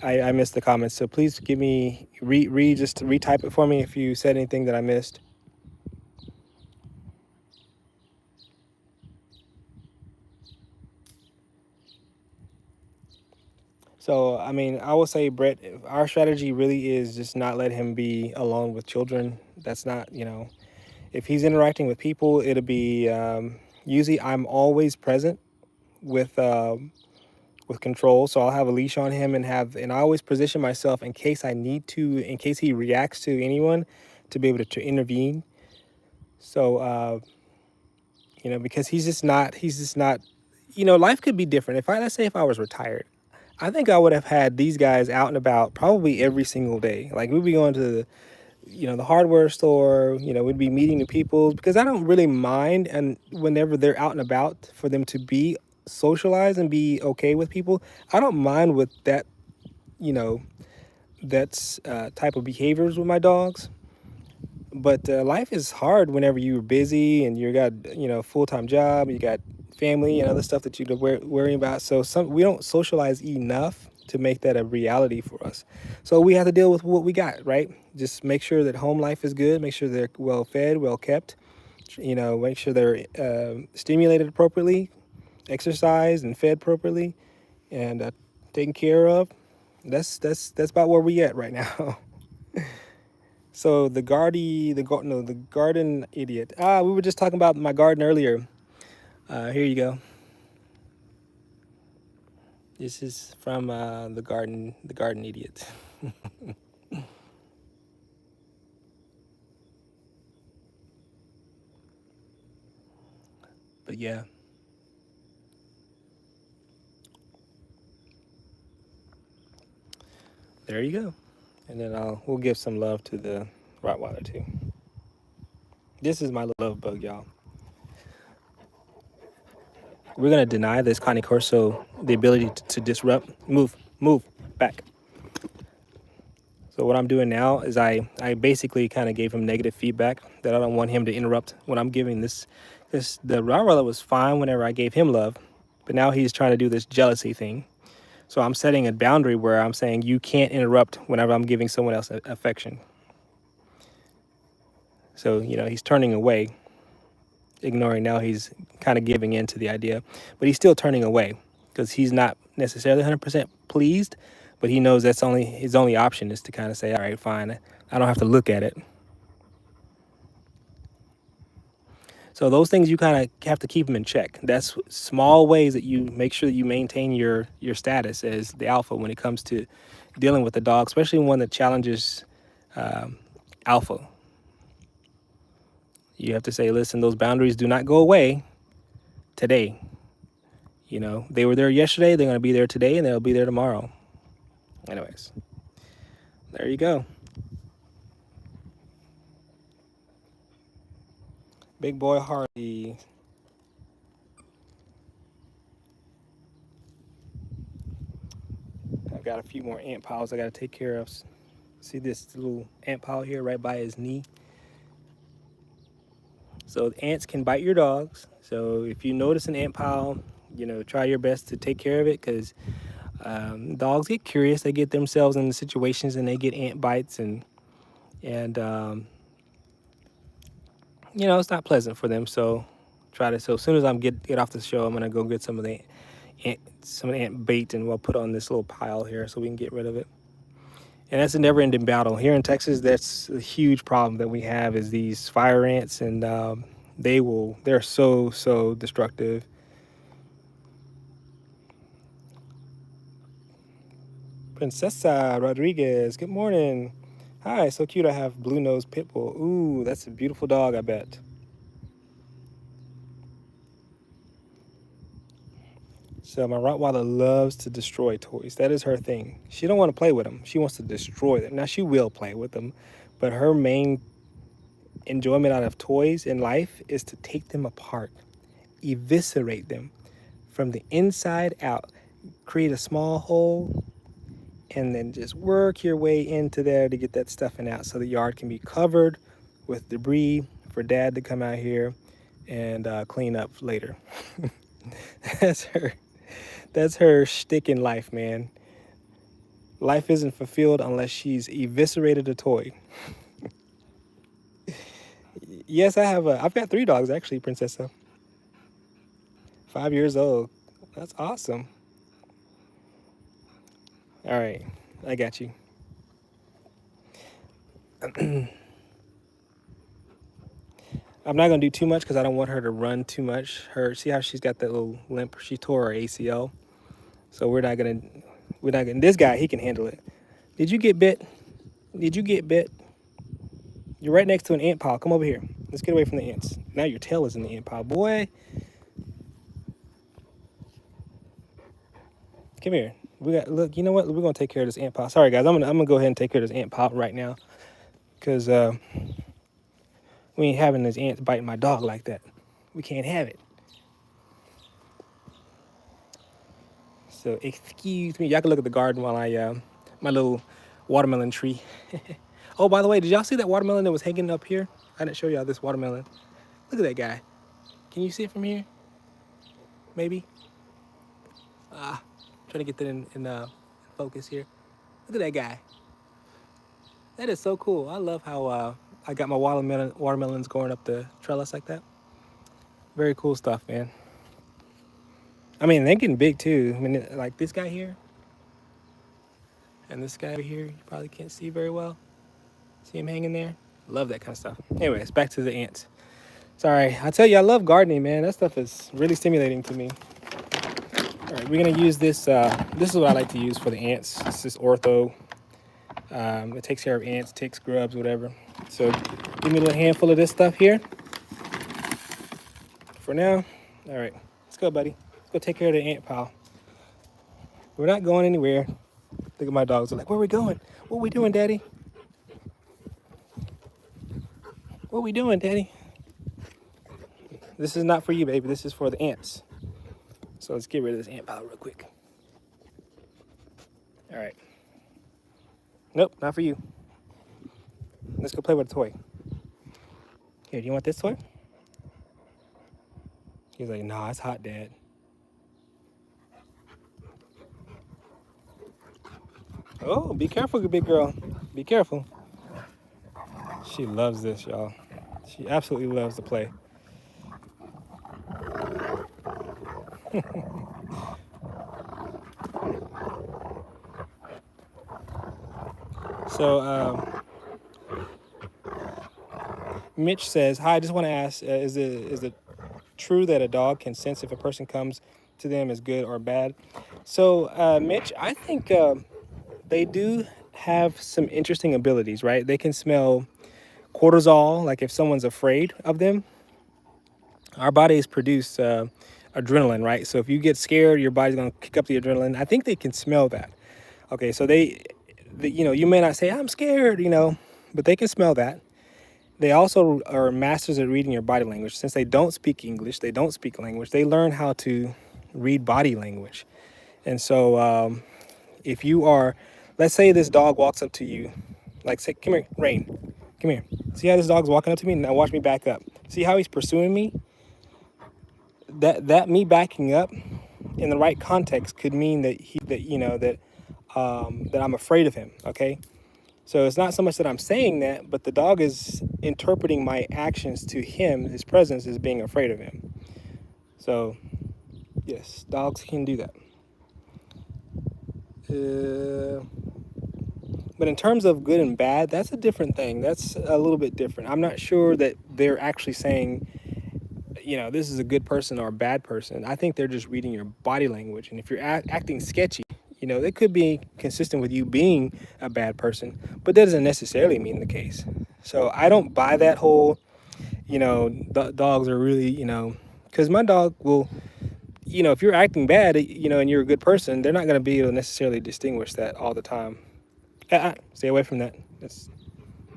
I miss the comments. So please give me just retype it for me if you said anything that I missed. So I mean, I will say, Brett, our strategy really is just not let him be alone with children. That's not, if he's interacting with people, it'll be usually I'm always present with control. So I'll have a leash on him and I always position myself in case I need to, in case he reacts to anyone, to be able to intervene. So, because he's just not, life could be different. Let's say if I was retired, I think I would have had these guys out and about probably every single day. Like we'd be going to the hardware store, we'd be meeting the people because I don't really mind. And whenever they're out and about, for them to be socialized and be okay with people, I don't mind with that, you know, that's type of behaviors with my dogs. But life is hard whenever you're busy and you got, full-time job, you got family and other stuff that you're worrying about. So we don't socialize enough to make that a reality for us. So we have to deal with what we got, right? Just make sure that home life is good, make sure they're well fed, well kept, make sure they're stimulated appropriately, exercised and fed properly, and taken care of. That's about where we at right now. So the garden idiot. We were just talking about my garden earlier. Here you go. This is from the garden idiot. But yeah, there you go. And then we'll give some love to the Rottweiler too. This is my love bug, y'all. We're gonna deny this Connie Corso the ability to disrupt. Move back. So what I'm doing now is I basically kind of gave him negative feedback that I don't want him to interrupt when I'm giving this. The Rottweiler was fine whenever I gave him love, but now he's trying to do this jealousy thing. So I'm setting a boundary where I'm saying you can't interrupt whenever I'm giving someone else affection. So he's turning away, ignoring. Now he's kind of giving in to the idea, but he's still turning away because he's not necessarily 100% pleased, but he knows that's only his only option is to kind of say, all right, fine, I don't have to look at it. So those things you kind of have to keep them in check. That's small ways that you make sure that you maintain your status as the alpha when it comes to dealing with the dog, especially one that challenges alpha. You have to say, listen, those boundaries do not go away today. They were there yesterday, they're going to be there today, and they'll be there tomorrow. Anyways, there you go. Big boy Hardy. I've got a few more ant piles I got to take care of. See this little ant pile here right by his knee? So ants can bite your dogs. So if you notice an ant pile, try your best to take care of it because dogs get curious. They get themselves in situations and they get ant bites and it's not pleasant for them. So so as soon as I'm get off the show, I'm gonna go get some of the ant bait and we'll put on this little pile here so we can get rid of it. And that's a never-ending battle here in Texas. That's a huge problem that we have is these fire ants, and they're so destructive. Princesa Rodriguez, good morning. Hi, so cute. I have blue nose pit bull. Ooh, that's a beautiful dog, I bet. So my Rottweiler loves to destroy toys. That is her thing. She don't want to play with them. She wants to destroy them. Now she will play with them, but her main enjoyment out of toys in life is to take them apart, eviscerate them from the inside out, create a small hole, and then just work your way into there to get that stuffing out so the yard can be covered with debris for dad to come out here and clean up later. That's her shtick in life, man. Life isn't fulfilled unless she's eviscerated a toy. Yes, I've got 3 dogs actually, Princessa. 5 years old. That's awesome. All right, I got you. I'm not gonna do too much because I don't want her to run too much. See how she's got that little limp? She tore her ACL, so we're not gonna. This guy, he can handle it. Did you get bit? Did you get bit? You're right next to an ant pile. Come over here. Let's get away from the ants. Now your tail is in the ant pile, boy. Come here. Look. You know what? We're gonna take care of this ant pile. Sorry, guys. I'm gonna go ahead and take care of this ant pile right now, because we ain't having these ants biting my dog like that. We can't have it. So excuse me. Y'all can look at the garden while I my little watermelon tree. Oh, by the way, did y'all see that watermelon that was hanging up here? I didn't show y'all this watermelon. Look at that guy. Can you see it from here? Maybe. Trying to get that in focus here. Look at that guy. That is so cool. I love how I got my watermelons going up the trellis like that. Very cool stuff, man. I mean, they're getting big too. I mean, like this guy here and this guy over here, you probably can't see very well. See him hanging there? Love that kind of stuff. Anyways, back to the ants. Sorry, I tell you, I love gardening, man. That stuff is really stimulating to me. All right, we're gonna use this. This is what I like to use for the ants. It's this ortho. It takes care of ants, ticks, grubs, whatever. So give me a little handful of this stuff here for now. All right, let's go, buddy. Let's go take care of the ant pile. We're not going anywhere. Look at my dogs. They're like, where are we going? What are we doing, Daddy? What are we doing, Daddy? This is not for you, baby. This is for the ants. So let's get rid of this ant pile real quick. All right. Nope, not for you. Let's go play with a toy. Here, do you want this toy? He's like, nah, it's hot, Dad. Oh, be careful, big girl. Be careful. She loves this, y'all. She absolutely loves to play. So, Mitch says, hi, I just want to ask, is it true that a dog can sense if a person comes to them as good or bad? So, Mitch, I think they do have some interesting abilities, right? They can smell cortisol, like if someone's afraid of them. Our bodies produce adrenaline, right? So if you get scared, your body's going to kick up the adrenaline. I think they can smell that. Okay, so you may not say, I'm scared, but they can smell that. They also are masters at reading your body language. Since they don't speak English, they don't speak language, they learn how to read body language. And so if you are, let's say this dog walks up to you, like say, come here, Rain, come here. See how this dog's walking up to me? Now watch me back up. See how he's pursuing me? That me backing up in the right context could mean that I'm afraid of him. Okay, so it's not so much that I'm saying that, but the dog is interpreting my actions to him, his presence, as being afraid of him. So yes, dogs can do that. But in terms of good and bad, that's a different thing. That's a little bit different. I'm not sure that they're actually saying, this is a good person or a bad person. I think they're just reading your body language. And if you're acting sketchy, it could be consistent with you being a bad person, but that doesn't necessarily mean the case. So I don't buy that whole, dogs are really, because my dog will, if you're acting bad, and you're a good person, they're not going to be able to necessarily distinguish that all the time. Stay away from that.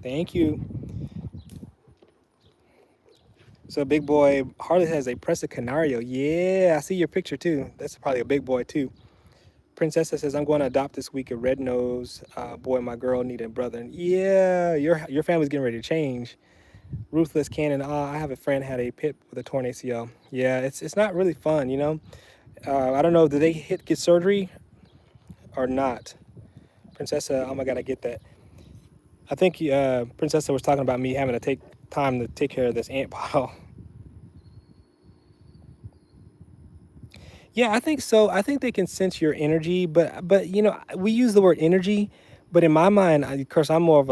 Thank you. So big boy, Harley has a Presa Canario. Yeah, I see your picture too. That's probably a big boy too. Princessa says, I'm going to adopt this week a red nose. Boy, my girl need a brother. And yeah, your family's getting ready to change. Ruthless Cannon. I have a friend had a pit with a torn ACL. Yeah, it's not really fun, I don't know, did they get surgery or not? Princessa, oh my God, I get that. I think Princessa was talking about me having to take time to take care of this ant pile. Yeah, I think so. I think they can sense your energy, but we use the word energy, but in my mind, of course, I'm more of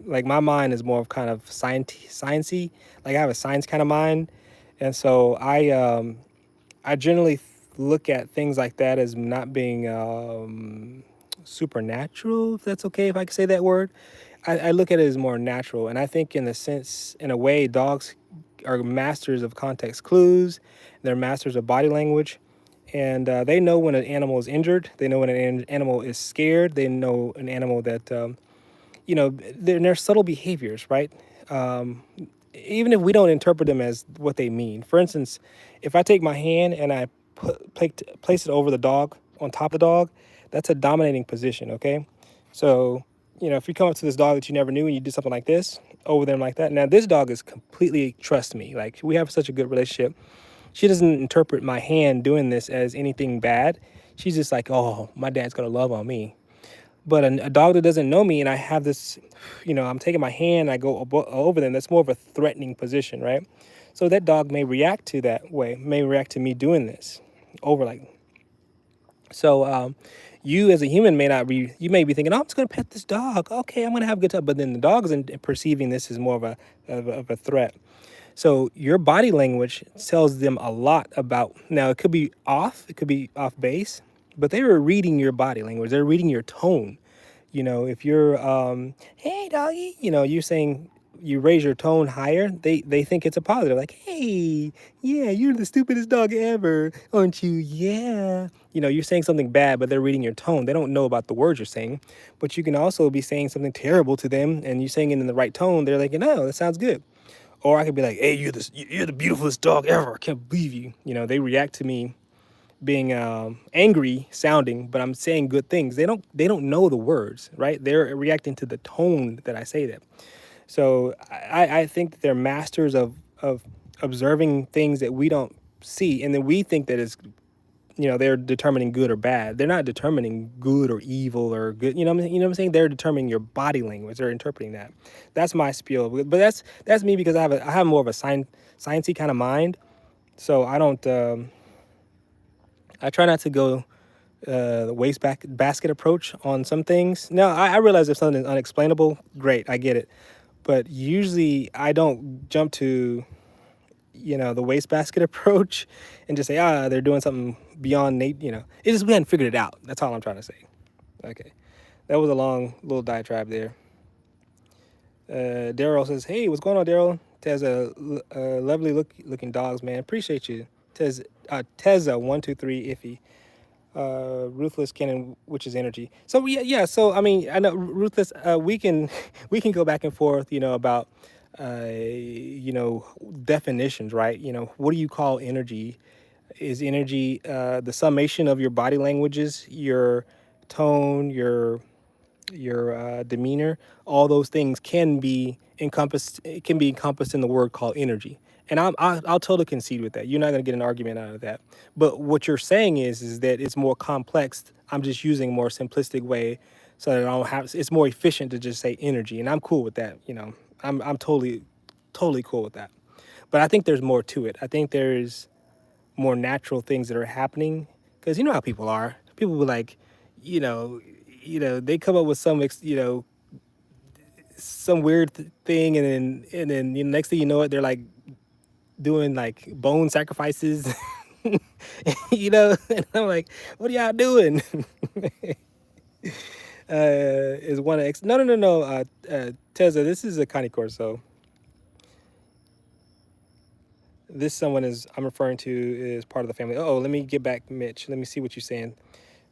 my mind is more of kind of sciencey. Like I have a science kind of mind, and so I generally look at things like that as not being supernatural, if that's okay if I can say that word. I look at it as more natural, and I think in a way, dogs are masters of context clues. They're masters of body language, and they know when an animal is injured. They know when an animal is scared. They know an animal that, they're subtle behaviors, right? Even if we don't interpret them as what they mean. For instance, if I take my hand and I place it over the dog, on top of the dog, that's a dominating position, okay? So, if you come up to this dog that you never knew and you do something like this, over them like that. Now, this dog is completely trust me. Like, we have such a good relationship. She doesn't interpret my hand doing this as anything bad. She's just like, oh, my dad's going to love on me. But a dog that doesn't know me and I have this, I'm taking my hand, I go over them, that's more of a threatening position, right? So that dog may react to that way, may react to me doing this over like. So you as a human you may be thinking, oh, I'm just going to pet this dog. Okay, I'm going to have a good time. But then the dog is perceiving this as more of a threat. So your body language tells them a lot about. Now it could be off base, but they were reading your body language. They're reading your tone. If you're hey doggy, you're saying, you raise your tone higher, they think it's a positive, like, hey, yeah, you're the stupidest dog ever, aren't you? Yeah. You're saying something bad, but they're reading your tone. They don't know about the words you're saying. But you can also be saying something terrible to them, and you're saying it in the right tone. They're like, no, that sounds good. Or I could be like, hey, you're the beautifulest dog ever. I can't believe you. They react to me being angry sounding, but I'm saying good things. They don't know the words, right? They're reacting to the tone that I say them. So I think that they're masters of observing things that we don't see, and then we think that it's, they're determining good or bad. They're not determining good or evil or good. You know what I'm saying? They're determining your body language. They're interpreting that. That's my spiel. But that's me, because I have more of a sciencey kind of mind. So I don't. I try not to go the basket approach on some things. Now, I realize if something is unexplainable, great, I get it. But usually I don't jump to, the wastebasket approach and just say, they're doing something beyond Nate. It's just we hadn't figured it out. That's all I'm trying to say. Okay. That was a long little diatribe there. Daryl says, hey, what's going on, Daryl? Tez, lovely looking dogs, man. Appreciate you. Teza, 123 iffy. Ruthless Cannon, which is energy. So yeah. So I mean, I know Ruthless. We can go back and forth, about definitions, right? What do you call energy? Is energy the summation of your body languages, your tone, your demeanor? All those things can be encompassed. It can be encompassed in the word called energy. And I'll totally concede with that. You're not going to get an argument out of that. But what you're saying is that it's more complex. I'm just using a more simplistic way, so that I don't have. It's more efficient to just say energy, and I'm cool with that. I'm totally cool with that. But I think there's more to it. I think there's more natural things that are happening, because you know how people are. People will like, you know, they come up with some weird thing, and then next thing you know it, they're like doing like bone sacrifices. And I'm like, what are y'all doing? Is one X? No. Teza, this is a Connie Corso. This someone is I'm referring to is part of the family. Oh, let me get back, Mitch. Let me see what you're saying.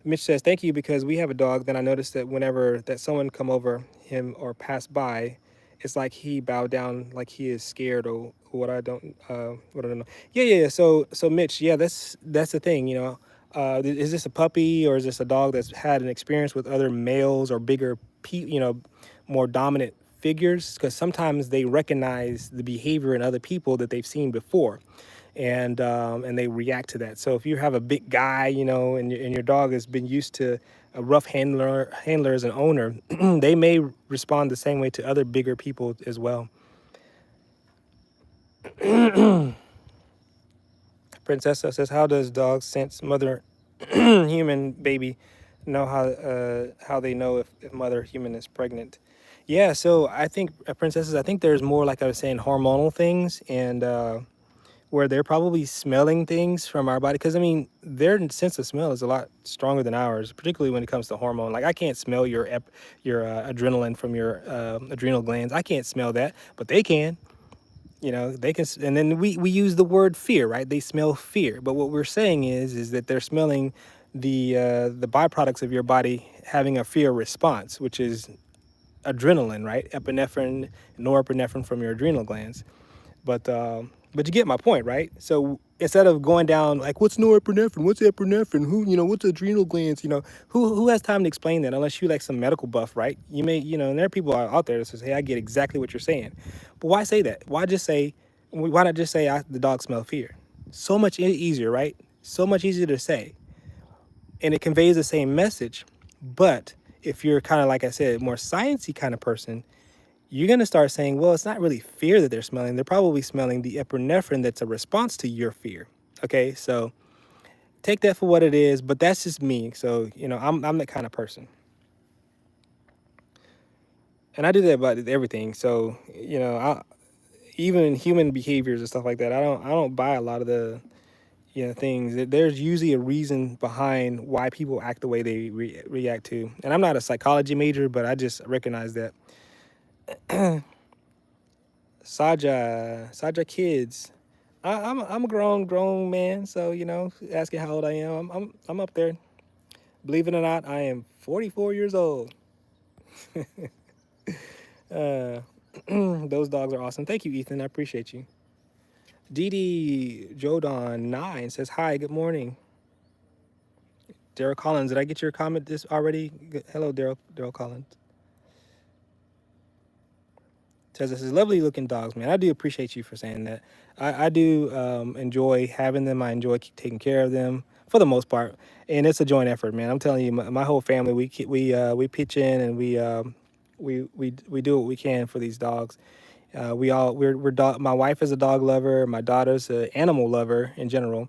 Mitch says, thank you, because we have a dog. Then I noticed that whenever that someone come over him or pass by, it's like he bowed down, like he is scared, or what I don't know. Yeah. So Mitch, yeah, that's the thing. Is this a puppy, or is this a dog that's had an experience with other males or bigger, more dominant figures? Because sometimes they recognize the behavior in other people that they've seen before, and they react to that. So if you have a big guy, and your dog has been used to a rough handler as an owner, they may respond the same way to other bigger people as well. Princessa says, how does dogs sense mother human baby know how they know if mother human is pregnant? Yeah, so I think princesses, I think there's more, like I was saying, hormonal things, and where they're probably smelling things from our body. Because I mean, their sense of smell is a lot stronger than ours, particularly when it comes to hormone. Like I can't smell your adrenaline from your adrenal glands. I can't smell that, but they can. They can. And then we use the word fear, right? They smell fear. But what we're saying is that they're smelling the byproducts of your body having a fear response, which is adrenaline, right? Epinephrine, norepinephrine from your adrenal glands. But you get my point, right? So instead of going down like, what's norepinephrine, what's epinephrine, what's adrenal glands, who has time to explain that unless you like some medical buff, right? You may, and there are people out there that says, hey, I get exactly what you're saying, but why say that? Why not just say the dog smell fear? So much easier, right? So much easier to say, and it conveys the same message. But if you're kind of, like I said, more sciencey kind of person, you're going to start saying, well, it's not really fear that they're smelling. They're probably smelling the epinephrine that's a response to your fear. Okay, so take that for what it is, but that's just me. So, I'm that kind of person. And I do that about everything. So, even human behaviors and stuff like that. I don't buy a lot of the things. There's usually a reason behind why people act the way they react to. And I'm not a psychology major, but I just recognize that. Saja kids. I'm a grown man, so asking how old I am, I'm up there. Believe it or not, I am 44 years old. Uh, those dogs are awesome. Thank you, Ethan. I appreciate you. Didi Jodon9 says hi. Good morning. Daryl Collins, did I get your comment this already? Hello, Daryl Collins. Says this is lovely looking dogs, man. I do appreciate you for saying that. I do enjoy having them. I enjoy taking care of them for the most part, and it's a joint effort, man. I'm telling you, my whole family we pitch in and we do what we can for these dogs. We're dog. My wife is a dog lover. My daughter's an animal lover in general,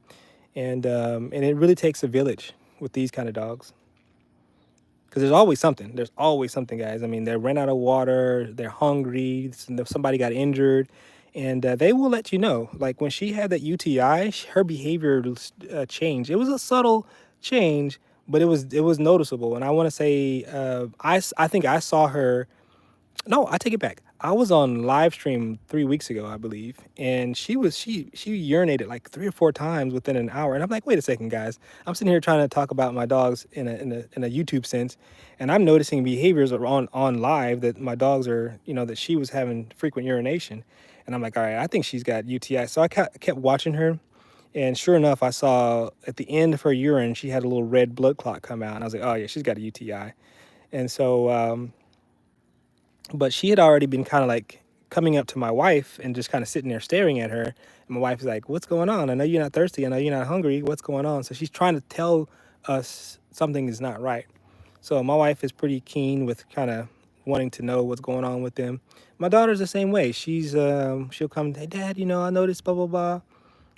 and it really takes a village with these kind of dogs. Because there's always something. There's always something, guys. I mean, they ran out of water. They're hungry. Somebody got injured, and they will let you know. Like when she had that UTI, her behavior changed. It was a subtle change, but it was noticeable. And I want to say, I think I saw her. No, I take it back. I was on live stream 3 weeks ago, I believe, and she urinated like 3 or 4 times within an hour. And I'm like, wait a second, guys. I'm sitting here trying to talk about my dogs in a YouTube sense, and I'm noticing behaviors on live that my dogs are, that she was having frequent urination, and I'm like, all right, I think she's got UTI. So I kept watching her, and sure enough, I saw at the end of her urine she had a little red blood clot come out, and I was like, oh yeah, she's got a UTI, and so. But she had already been kind of like coming up to my wife and just kind of sitting there staring at her. And my wife is like, what's going on? I know you're not thirsty. I know you're not hungry. What's going on? So she's trying to tell us something is not right. So my wife is pretty keen with kind of wanting to know what's going on with them. My daughter's the same way. She'll come, hey, Dad, I noticed blah, blah, blah.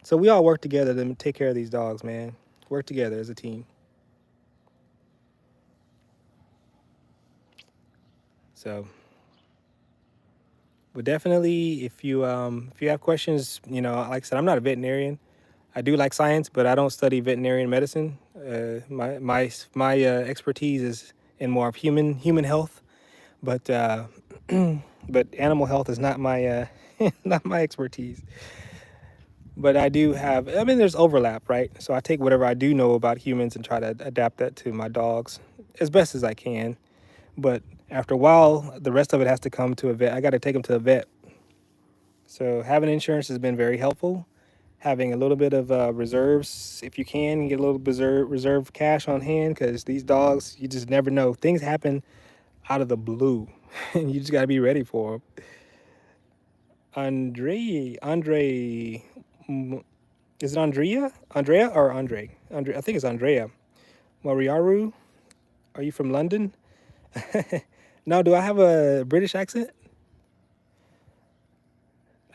So we all work together to take care of these dogs, man. Work together as a team. So... But definitely, if you have questions, like I said, I'm not a veterinarian. I do like science, but I don't study veterinarian medicine. My expertise is in more of human health, but but animal health is not my not my expertise. But I do have. I mean, there's overlap, right? So I take whatever I do know about humans and try to adapt that to my dogs as best as I can. But after a while, the rest of it has to come to a vet. I got to take them to a vet. So having insurance has been very helpful. Having a little bit of reserves, if you can, get a little reserve cash on hand, because these dogs, you just never know. Things happen out of the blue, and you just got to be ready for them. Andre, is it Andrea or Andre? I think it's Andrea. Moriaru, are you from London? No, do I have a British accent?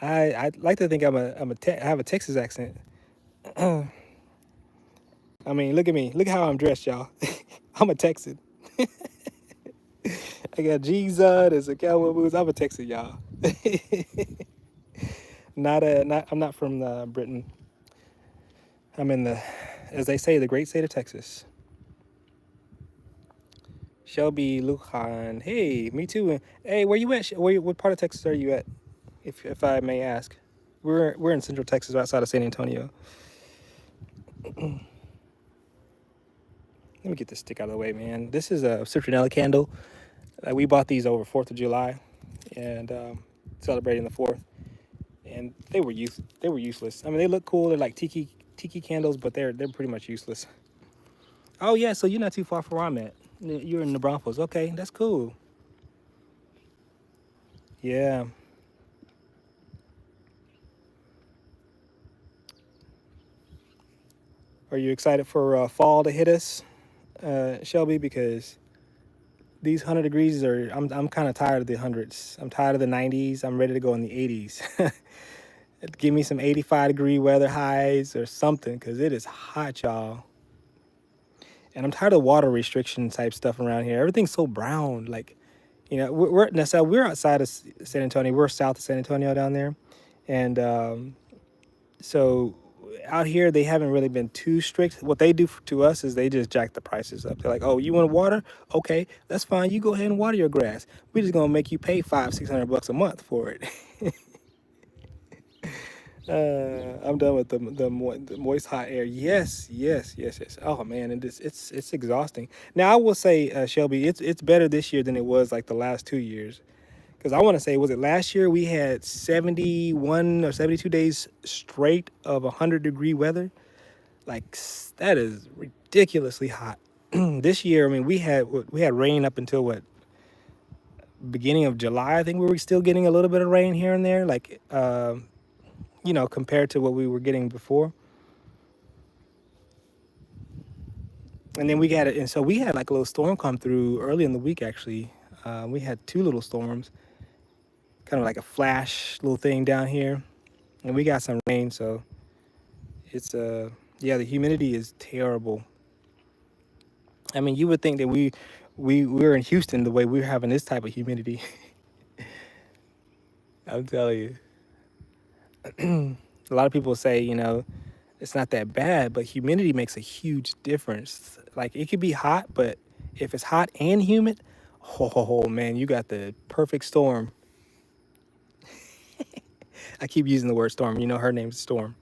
I like to think I have a Texas accent. I mean, look at me. Look how I'm dressed, y'all. I'm a Texan. I got jeans on, there's a cowboy boots. I'm a Texan, y'all. I'm not from Britain. I'm in as they say, the great state of Texas. Shelby Lujan. Hey, me too. Hey, where you at? What part of Texas are you at? If I may ask. We're in Central Texas, outside of San Antonio. Let me get this stick out of the way, man. This is a citronella candle. We bought these over 4th of July, and celebrating the 4th. And they were useless. I mean, they look cool. They're like tiki candles, but they're pretty much useless. Oh yeah, so you're not too far from where I'm at. You're in the Broncos. Okay, that's cool. Yeah. Are you excited for fall to hit us, Shelby? Because these 100 degrees I'm kind of tired of the hundreds. I'm tired of the 90s. I'm ready to go in the 80s. Give me some 85-degree weather highs or something, because it is hot, y'all. And I'm tired of water restriction type stuff around here. Everything's so brown. Like, we're outside of San Antonio. We're south of San Antonio down there. And so out here they haven't really been too strict. What they do to us is they just jack the prices up. They're like, oh, you want water? Okay, that's fine. You go ahead and water your grass. We're just gonna make you pay $500-600 a month for it. I'm done with the moist hot air. Yes, yes, yes, yes. Oh man, it's exhausting. Now I will say, Shelby, it's better this year than it was like the last 2 years. Because I want to say, was it last year we had 71 or 72 days straight of 100-degree weather? Like that is ridiculously hot. This year, I mean, we had rain up until what, beginning of July. I think we were still getting a little bit of rain here and there, like compared to what we were getting before. And then we got it, and so we had like a little storm come through early in the week. Actually, we had two little storms, kind of like a flash little thing down here, and we got some rain. So it's yeah, the humidity is terrible. I mean, you would think that we're in Houston the way we're having this type of humidity. I'm telling you. A lot of people say, it's not that bad, but humidity makes a huge difference. Like it could be hot, but if it's hot and humid, oh man, you got the perfect storm. I keep using the word storm. You know her name's Storm.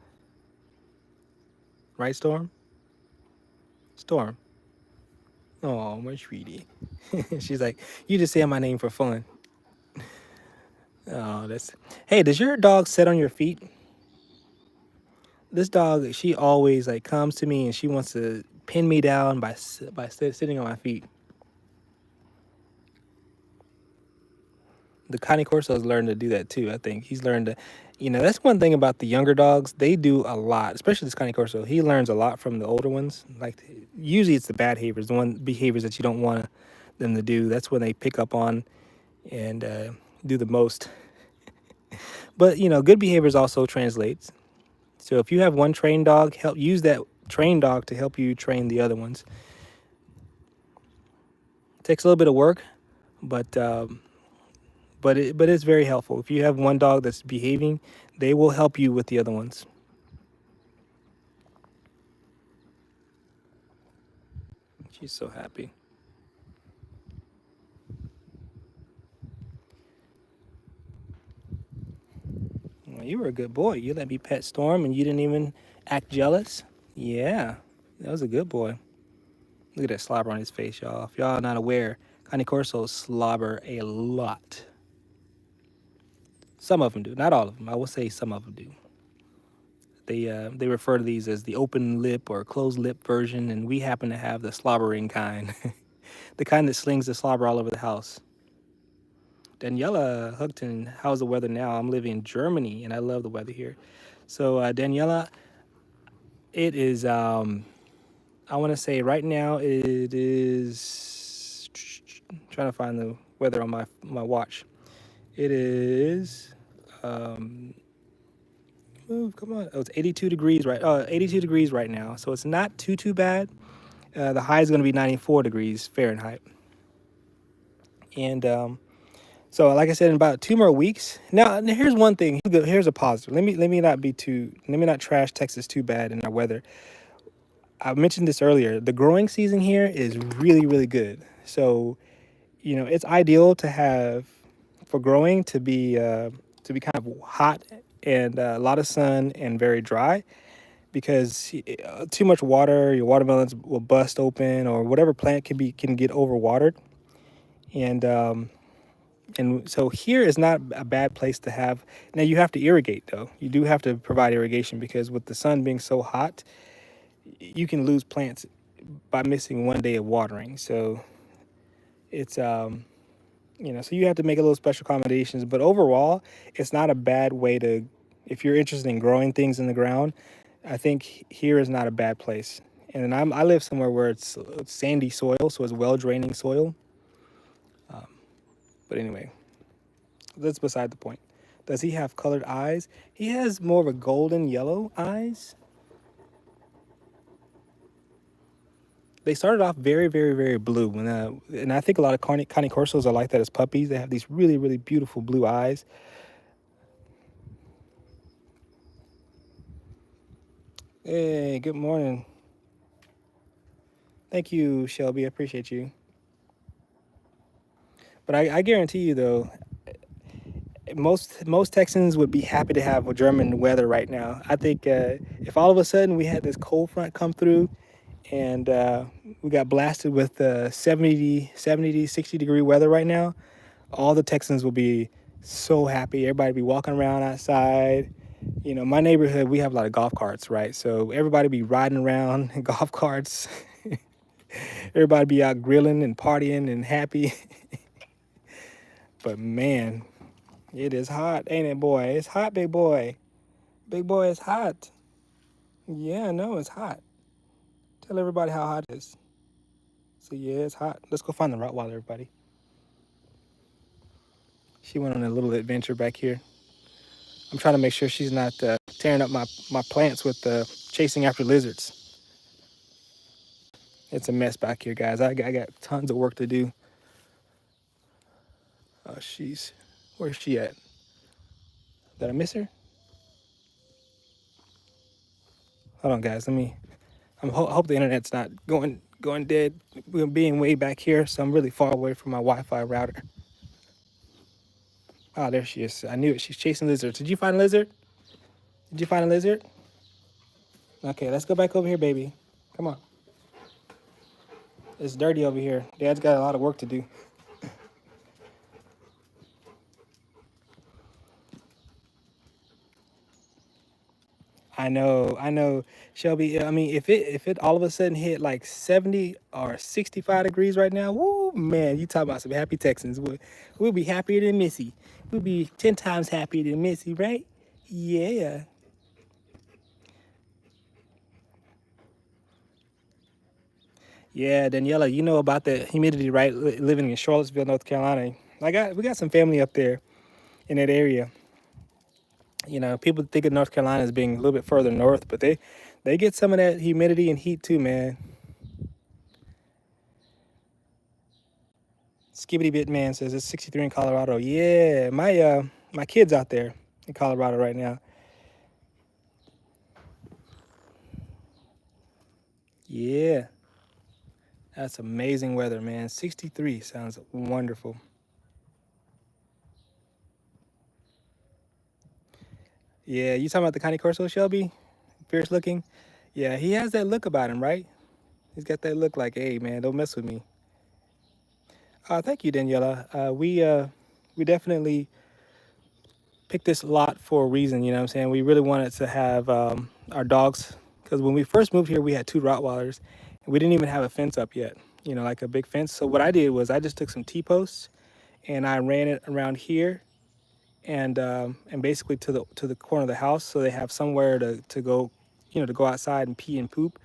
Right, Storm? Storm. Oh, my sweetie. She's like, you just say my name for fun. Oh, that's. Hey, does your dog sit on your feet? This dog, she always like comes to me and she wants to pin me down by sitting on my feet. The Connie Corso has learned to do that too. I think he's learned to, that's one thing about the younger dogs. They do a lot, especially this Connie Corso. He learns a lot from the older ones. Like usually it's the bad behaviors, the one behaviors that you don't want them to do. That's when they pick up on and do the most. But good behaviors also translates. So if you have one trained dog, help use that trained dog to help you train the other ones. It takes a little bit of work, but it's very helpful. If you have one dog that's behaving, they will help you with the other ones. She's so happy. Well, you were a good boy. You let me pet Storm and you didn't even act jealous. Yeah, that was a good boy. Look at that slobber on his face, y'all. If y'all are not aware, Connie Corsos slobber a lot. Some of them do, not all of them. I will say some of them do. They refer to these as the open lip or closed lip version, and we happen to have the slobbering kind, the kind that slings the slobber all over the house. Daniela Hugton, how's the weather now? I'm living in Germany, and I love the weather here. So Daniela, it is. I want to say right now it is. I'm trying to find the weather on my watch. It is. Move, come on. Oh, it's 82 degrees right. 82 degrees right now. So it's not too bad. The high is going to be 94 degrees Fahrenheit. And so, like I said, in about 2 more weeks. Now, here's one thing. Here's a positive. Let me not trash Texas too bad in our weather. I mentioned this earlier. The growing season here is really, really good. So, it's ideal for growing to be kind of hot and a lot of sun and very dry, because too much water, your watermelons will bust open, or whatever plant can get overwatered. And so here is not a bad place to have. Now you have to irrigate though. You do have to provide irrigation, because with the sun being so hot, you can lose plants by missing one day of watering. So it's so you have to make a little special accommodations. But overall, it's not a bad way to, if you're interested in growing things in the ground, I think here is not a bad place. And I live somewhere where it's sandy soil, so it's well draining soil. But anyway, that's beside the point. Does he have colored eyes? He has more of a golden yellow eyes. They started off very, very, very blue, and I think a lot of Connie Corsos are like that as puppies. They have these really, really beautiful blue eyes. Hey, good morning. Thank you, Shelby. I appreciate you. But I guarantee you, though, most Texans would be happy to have a German weather right now. I think if all of a sudden we had this cold front come through and we got blasted with 60-degree weather right now, all the Texans will be so happy. Everybody be walking around outside. You know, my neighborhood, we have a lot of golf carts, right? So everybody be riding around in golf carts. Everybody be out grilling and partying and happy. But man, it is hot, ain't it, boy? It's hot, big boy. Big boy, it's hot. Yeah, no, it's hot. Tell everybody how hot it is. So yeah, it's hot. Let's go find the Rottweiler, everybody. She went on a little adventure back here. I'm trying to make sure she's not tearing up my plants with chasing after lizards. It's a mess back here, guys. I got tons of work to do. Oh, where's she at? Did I miss her? Hold on, guys. I hope the internet's not going dead. We're being way back here, so I'm really far away from my Wi-Fi router. Oh, there she is. I knew it. She's chasing lizards. Did you find a lizard? Did you find a lizard? Okay, let's go back over here, baby. Come on. It's dirty over here. Dad's got a lot of work to do. I know, Shelby. I mean, if it all of a sudden hit like 70 or 65 degrees right now, woo, man, you talking about some happy Texans. We'll be happier than Missy. We'll be 10 times happier than Missy, right? Yeah. Yeah, Daniela, you know about the humidity, right? Living in Charlottesville, North Carolina. We got some family up there in that area. You know, people think of North Carolina as being a little bit further north, but they get some of that humidity and heat too, man. Skibbity Bit Man says it's 63 in Colorado. Yeah, my kids out there in Colorado right now. Yeah, that's amazing weather, man. 63 sounds wonderful. Yeah, you talking about the Connie Corso, Shelby? Fierce looking. Yeah, he has that look about him, right? He's got that look like, hey, man, don't mess with me. Thank you, Daniela. We definitely picked this lot for a reason. You know what I'm saying? We really wanted to have our dogs because when we first moved here, we had two Rottweilers, and we didn't even have a fence up yet. You know, like a big fence. So what I did was I just took some T-posts and I ran it around here and basically to the corner of the house, so they have somewhere to go, you know, to go outside and pee and poop.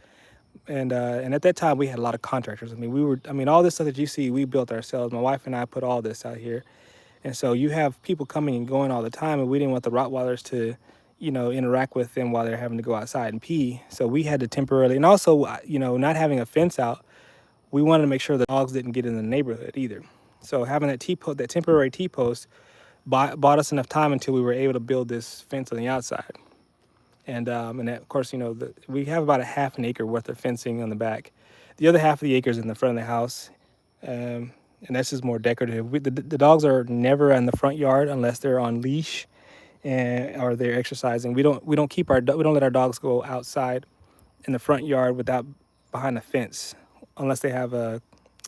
And at that time we had a lot of contractors. I mean all this stuff that you see we built ourselves. My wife and I put all this out here, and so you have people coming and going all the time, and we didn't want the Rottweilers to, you know, interact with them while they're having to go outside and pee. So we had to temporarily, and also, you know, not having a fence out, we wanted to make sure the dogs didn't get in the neighborhood either. So having that temporary T post, bought us enough time until we were able to build this fence on the outside. And that, of course, you know, we have about a half an acre worth of fencing on the back. The other half of the acre is in the front of the house. And that's just more decorative. The dogs are never in the front yard unless they're on leash or they're exercising. We don't let our dogs go outside in the front yard without behind a fence unless they have a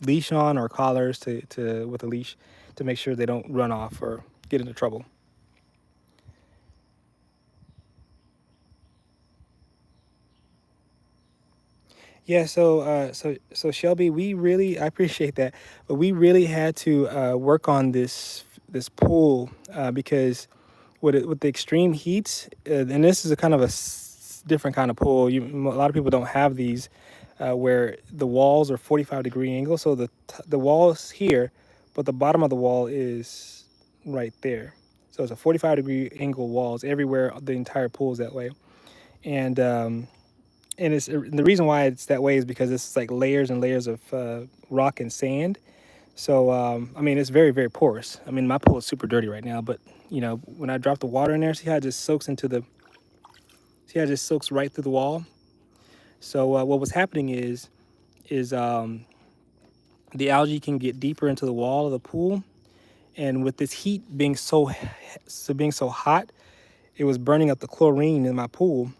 leash on or collars to with a leash to make sure they don't run off or get into trouble. Yeah, so Shelby, I appreciate that, but we really had to work on this pool because with the extreme heat, and this is a kind of different kind of pool. A lot of people don't have these where the walls are 45-degree angle, so the wall is here, but the bottom of the wall is right there. So it's a 45-degree angle walls everywhere. The entire pool is that way, and the reason why it's that way is because it's like layers and layers of rock and sand. So I mean, it's very very porous. I mean, my pool is super dirty right now, but you know, when I drop the water in there, see how it just soaks right through the wall. So what was happening is the algae can get deeper into the wall of the pool, and with this heat being so hot, it was burning up the chlorine in my pool,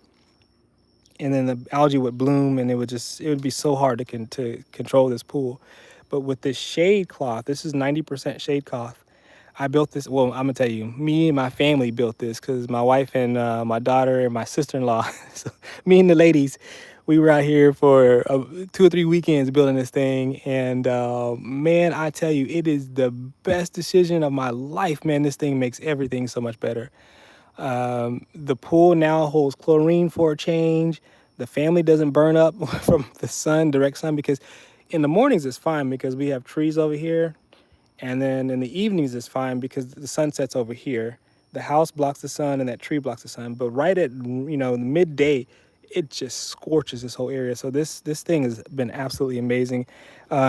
and then the algae would bloom, and it would be so hard to control this pool. But with this shade cloth, this is 90% shade cloth. I built this. Well, I'm gonna tell you, me and my family built this because my wife and my daughter and my sister-in-law, so me and the ladies, we were out here for 2 or 3 weekends building this thing. And man, I tell you, it is the best decision of my life. Man, this thing makes everything so much better. The pool now holds chlorine for a change. The family doesn't burn up from the sun, direct sun, because in the mornings it's fine because we have trees over here. And then in the evenings it's fine because the sun sets over here. The house blocks the sun and that tree blocks the sun. But right at the midday, it just scorches this whole area. So this thing has been absolutely amazing.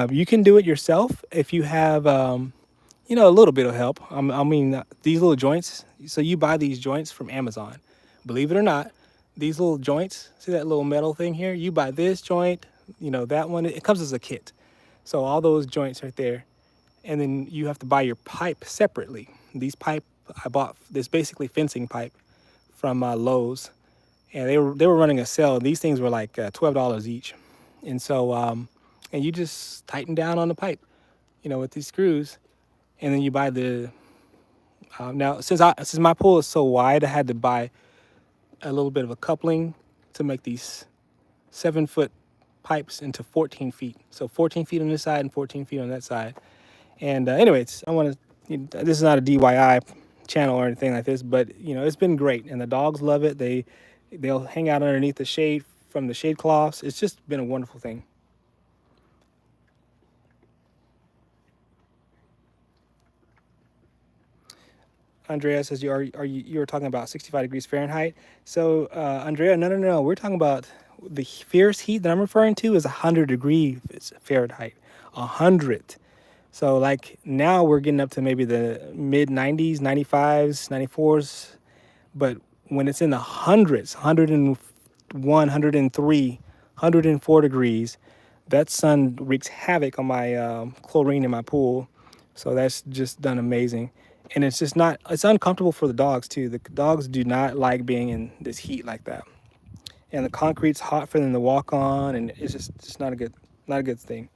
You can do it yourself if you have a little bit of help. I mean, these little joints. So you buy these joints from Amazon. Believe it or not, these little joints. See that little metal thing here? You buy this joint. That one. It comes as a kit. So all those joints right there, and then you have to buy your pipe separately. These pipe I bought this basically fencing pipe from Lowe's, and they were running a sale. These things were like $12 each, and so and you just tighten down on the pipe, with these screws, and then you buy the. Now since my pool is so wide, I had to buy a little bit of a coupling to make these 7 foot pipes into 14 feet. So 14 feet on this side and 14 feet on that side. And anyways, I want to. This is not a DIY channel or anything like this, but it's been great, and the dogs love it. They'll hang out underneath the shade from the shade cloths. It's just been a wonderful thing. Andrea says you were talking about 65 degrees Fahrenheit. So Andrea, no. We're talking about the fierce heat that I'm referring to is 100 degrees Fahrenheit. 100. So like now we're getting up to maybe the mid 90s, 95s, 94s, but when it's in the hundreds, 101, 103, 104 degrees, that sun wreaks havoc on my chlorine in my pool. So that's just done amazing. And it's just not, it's uncomfortable for the dogs too. The dogs do not like being in this heat like that. And the concrete's hot for them to walk on, and it's just not a good thing.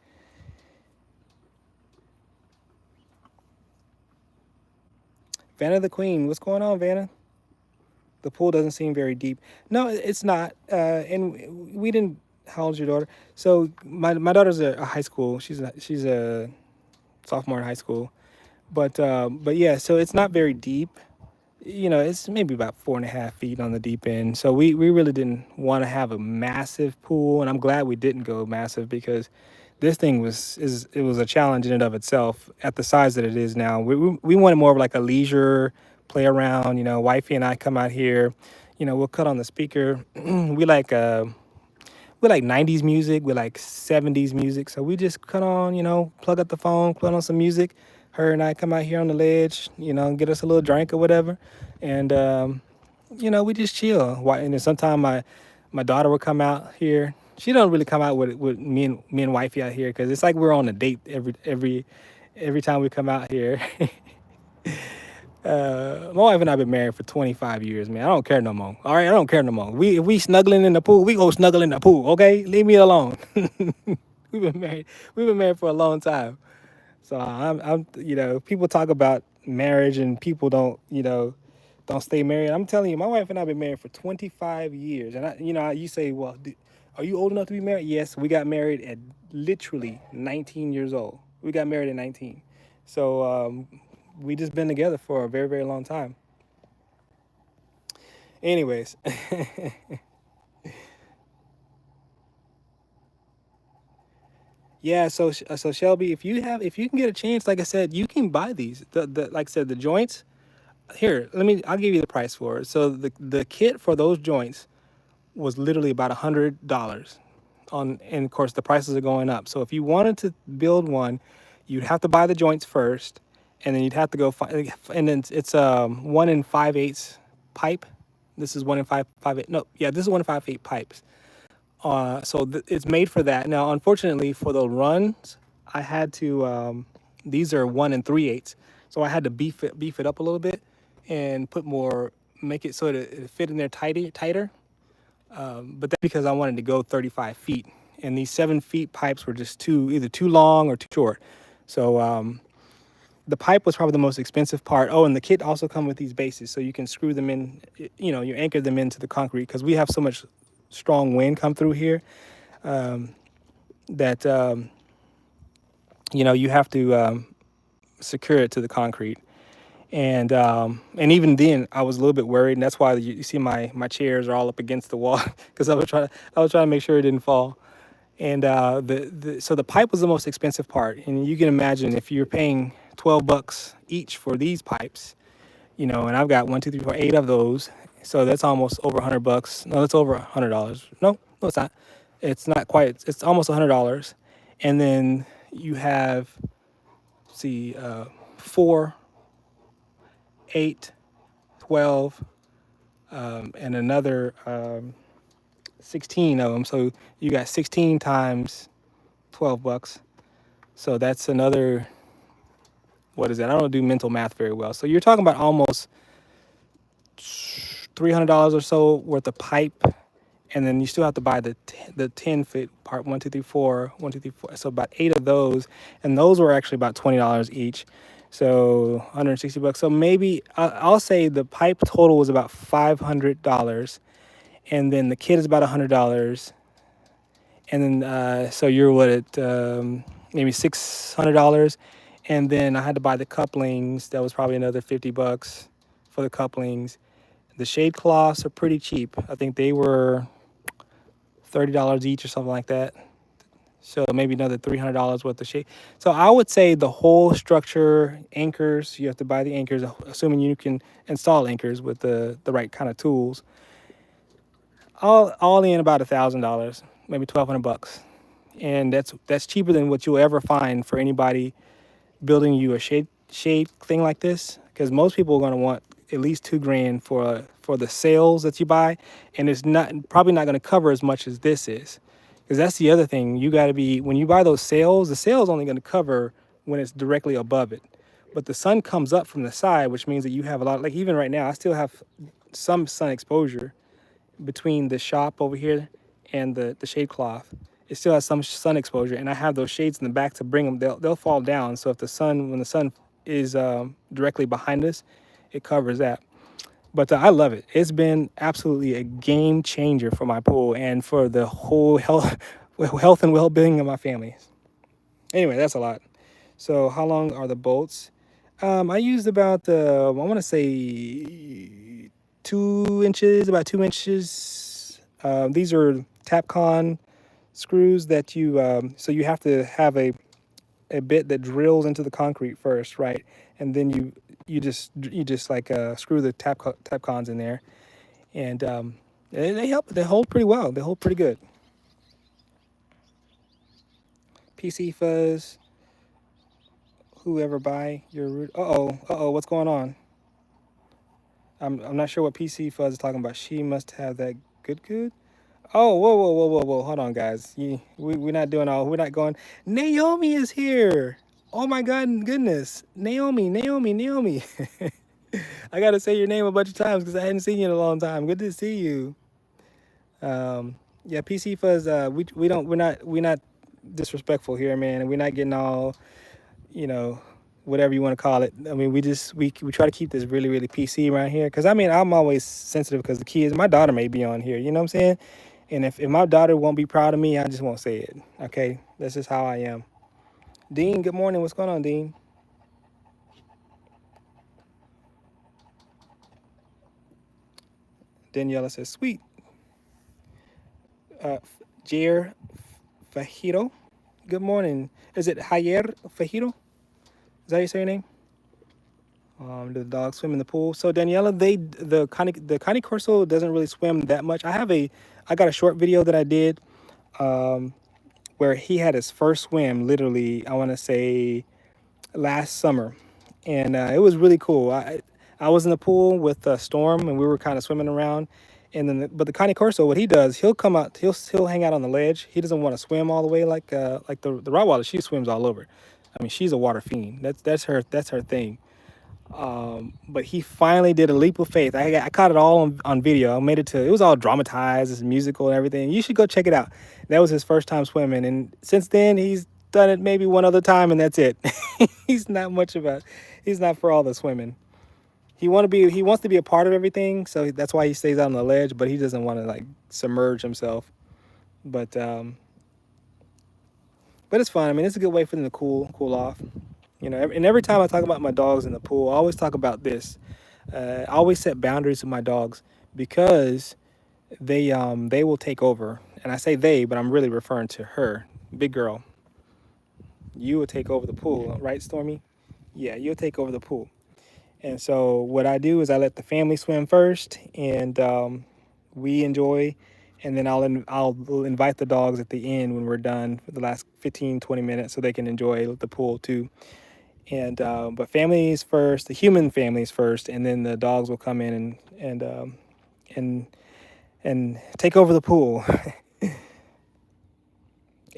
Vanna the Queen, what's going on, Vanna? The pool doesn't seem very deep. No, it's not. And we didn't. How old's your daughter? So my daughter's a high school. She's a sophomore in high school. But yeah, so it's not very deep. It's maybe about 4.5 feet on the deep end. So we really didn't want to have a massive pool, and I'm glad we didn't go massive because this thing it was a challenge in and of itself at the size that it is now. We wanted more of like a leisure play around. Wifey and I come out here. We'll cut on the speaker. We like 90s music, we like 70s music. So we just cut on, plug up the phone, put on some music. Her and I come out here on the ledge, get us a little drink or whatever. And, we just chill. And then sometime my daughter will come out here. She don't really come out with me and wifey out here because it's like we're on a date every time we come out here. My wife and I have been married for 25 years, man. I don't care no more. All right, I don't care no more. If we snuggling in the pool, we go snuggle in the pool, okay? Leave me alone. We've been married. We've been married for a long time. So people talk about marriage and people don't stay married. I'm telling you, my wife and I have been married for 25 years. And you say, well, are you old enough to be married? Yes, we got married at literally 19 years old. We got married at 19. So we just been together for a very, very long time. Anyways, yeah. So Shelby, if you can get a chance, like I said, you can buy these. Like I said, the joints. Here, I'll give you the price for it. So the kit for those joints was literally about $100. And of course the prices are going up. So if you wanted to build one, you'd have to buy the joints first, and then you'd have to go find. And then it's 1 5/8 pipe. This is 1 5/8. No, yeah, this is 1 5/8 pipes. It's made for that. Now, unfortunately, for the runs, I had to. These are 1 3/8, so I had to beef it up a little bit, and put more, make it so that it fit in there tighter. But that's because I wanted to go 35 feet, and these 7 feet pipes were just either too long or too short. So the pipe was probably the most expensive part. Oh, and the kit also come with these bases, so you can screw them in. You anchor them into the concrete because we have so much strong wind come through here that you have to secure it to the concrete. And even then, I was a little bit worried, and that's why you see my chairs are all up against the wall because I was trying to make sure it didn't fall. And so the pipe was the most expensive part, and you can imagine if you're paying $12 each for these pipes, and I've got one, two, three, four, eight of those, so that's almost over $100. No, that's over $100. No, it's not. It's not quite. It's almost $100, and then you have, see, 4, 8, 12, and another 16 of them. So you got 16 times $12. So that's another, what is that? I don't do mental math very well. So you're talking about almost $300 or so worth of pipe. And then you still have to buy the 10-foot part, 1, 2, 3, 4, 1, 2, 3, 4. So about 8 of those, and those were actually about $20 each. So $160. So maybe I'll say the pipe total was about $500, and then the kit is about $100, and then so you're what at maybe $600, and then I had to buy the couplings. That was probably another $50 for the couplings. The shade cloths are pretty cheap. I think they were $30 each or something like that. So maybe another $300 worth of shade. So I would say the whole structure, anchors, you have to buy the anchors, assuming you can install anchors with the right kind of tools. All in about $1,000, maybe $1,200, and that's cheaper than what you'll ever find for anybody building you a shade thing like this. Because most people are going to want at least $2,000 for the sails that you buy, and it's probably not going to cover as much as this is. Because that's the other thing, you got to be, when you buy those sails, the sail's only going to cover when it's directly above it. But the sun comes up from the side, which means that you have a lot, like even right now, I still have some sun exposure between the shop over here and the shade cloth. It still has some sun exposure, and I have those shades in the back to bring them. They'll fall down. So if when the sun is directly behind us, it covers that. But I love it. It's been absolutely a game changer for my pool and for the whole health and well-being of my family. Anyway, that's a lot. So how long are the bolts? I used about I want to say 2 inches, about 2 inches. These are Tapcon screws that so you have to have a bit that drills into the concrete first, right? And then you just like screw the Tapcons in there, and they help. They hold pretty well. They hold pretty good. PC Fuzz, whoever buy your root. What's going on? I'm not sure what PC Fuzz is talking about. She must have that good. Oh, whoa. Hold on, guys. We're not doing all. We're not going. Naomi is here. Oh my goodness. Naomi. I got to say your name a bunch of times because I hadn't seen you in a long time. Good to see you. Yeah, PC Fuzz. We're not disrespectful here, man. And we're not getting all, whatever you want to call it. I mean, we try to keep this really, really PC around here. Because, I mean, I'm always sensitive because the kids, my daughter may be on here. You know what I'm saying? And if my daughter won't be proud of me, I just won't say it. Okay? That's just how I am. Dean, good morning. What's going on, Dean? Daniela says, sweet. Jair Fajiro, good morning. Is it Jair Fajiro? Is that how you say your name? The dogs swim in the pool. So Daniela, the Connie Corso doesn't really swim that much. I got a short video that I did where he had his first swim, literally, I want to say last summer, and it was really cool. I was in the pool with Storm, and we were kind of swimming around, And then, but the Connie Corso, what he does, he'll come out, he'll hang out on the ledge. He doesn't want to swim all the way like the Rottweiler. She swims all over. I mean, she's a water fiend. That's her thing. But he finally did a leap of faith. I caught it all on video. I made it to, it was all dramatized, it's musical and everything. You should go check it out. That was his first time swimming, and since then he's done it maybe one other time, and that's it. He's not much of a, he's not for all the swimming. He wants to be a part of everything, so that's why he stays out on the ledge. But he doesn't want to like submerge himself. But um, but it's fun. I mean, it's a good way for them to cool off. And every time I talk about my dogs in the pool, I always talk about this. I always set boundaries with my dogs because they will take over. And I say they, but I'm really referring to her, big girl. You will take over the pool, right, Stormy? Yeah, you'll take over the pool. And so what I do is I let the family swim first, and we enjoy, and then I'll invite the dogs at the end when we're done for the last 15, 20 minutes so they can enjoy the pool too. And but families first, the human families first, and then the dogs will come in and and take over the pool.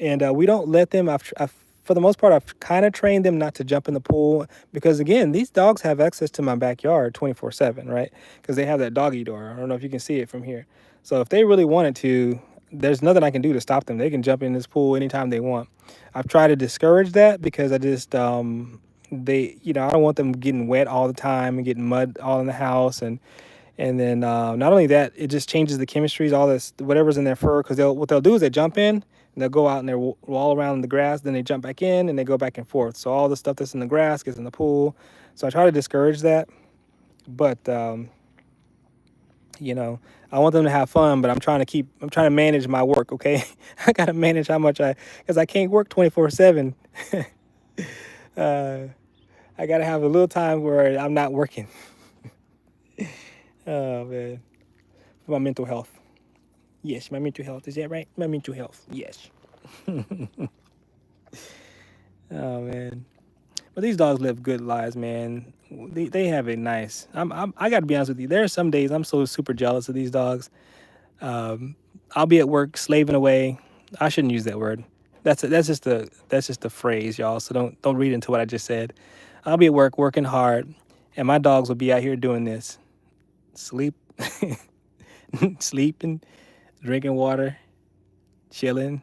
And we don't let them. For the most part, I've kind of trained them not to jump in the pool because again, these dogs have access to my backyard 24/7, right? Because they have that doggy door. I don't know if you can see it from here. So if they really wanted to, there's nothing I can do to stop them. They can jump in this pool anytime they want. I've tried to discourage that because I just I don't want them getting wet all the time and getting mud all in the house, and then not only that, it just changes the chemistries, all this whatever's in their fur. Because what they'll do is they jump in and they'll go out and they roll around in the grass. Then they jump back in and they go back and forth. So all the stuff that's in the grass gets in the pool. So I try to discourage that. But I want them to have fun. But I'm trying to manage my work. Okay, I gotta manage how much because I can't work 24/7. uh, I gotta have a little time where I'm not working. Oh man, for my mental health. Yes, my mental health. Is that right? My mental health. Yes. Oh man, but these dogs live good lives, man. They have it nice. I got to be honest with you. There are some days I'm so super jealous of these dogs. Um, I'll be at work slaving away. I shouldn't use that word. That's just a phrase, y'all. So don't read into what I just said. I'll be at work working hard, and my dogs will be out here doing this. Sleep, sleeping, drinking water, chilling,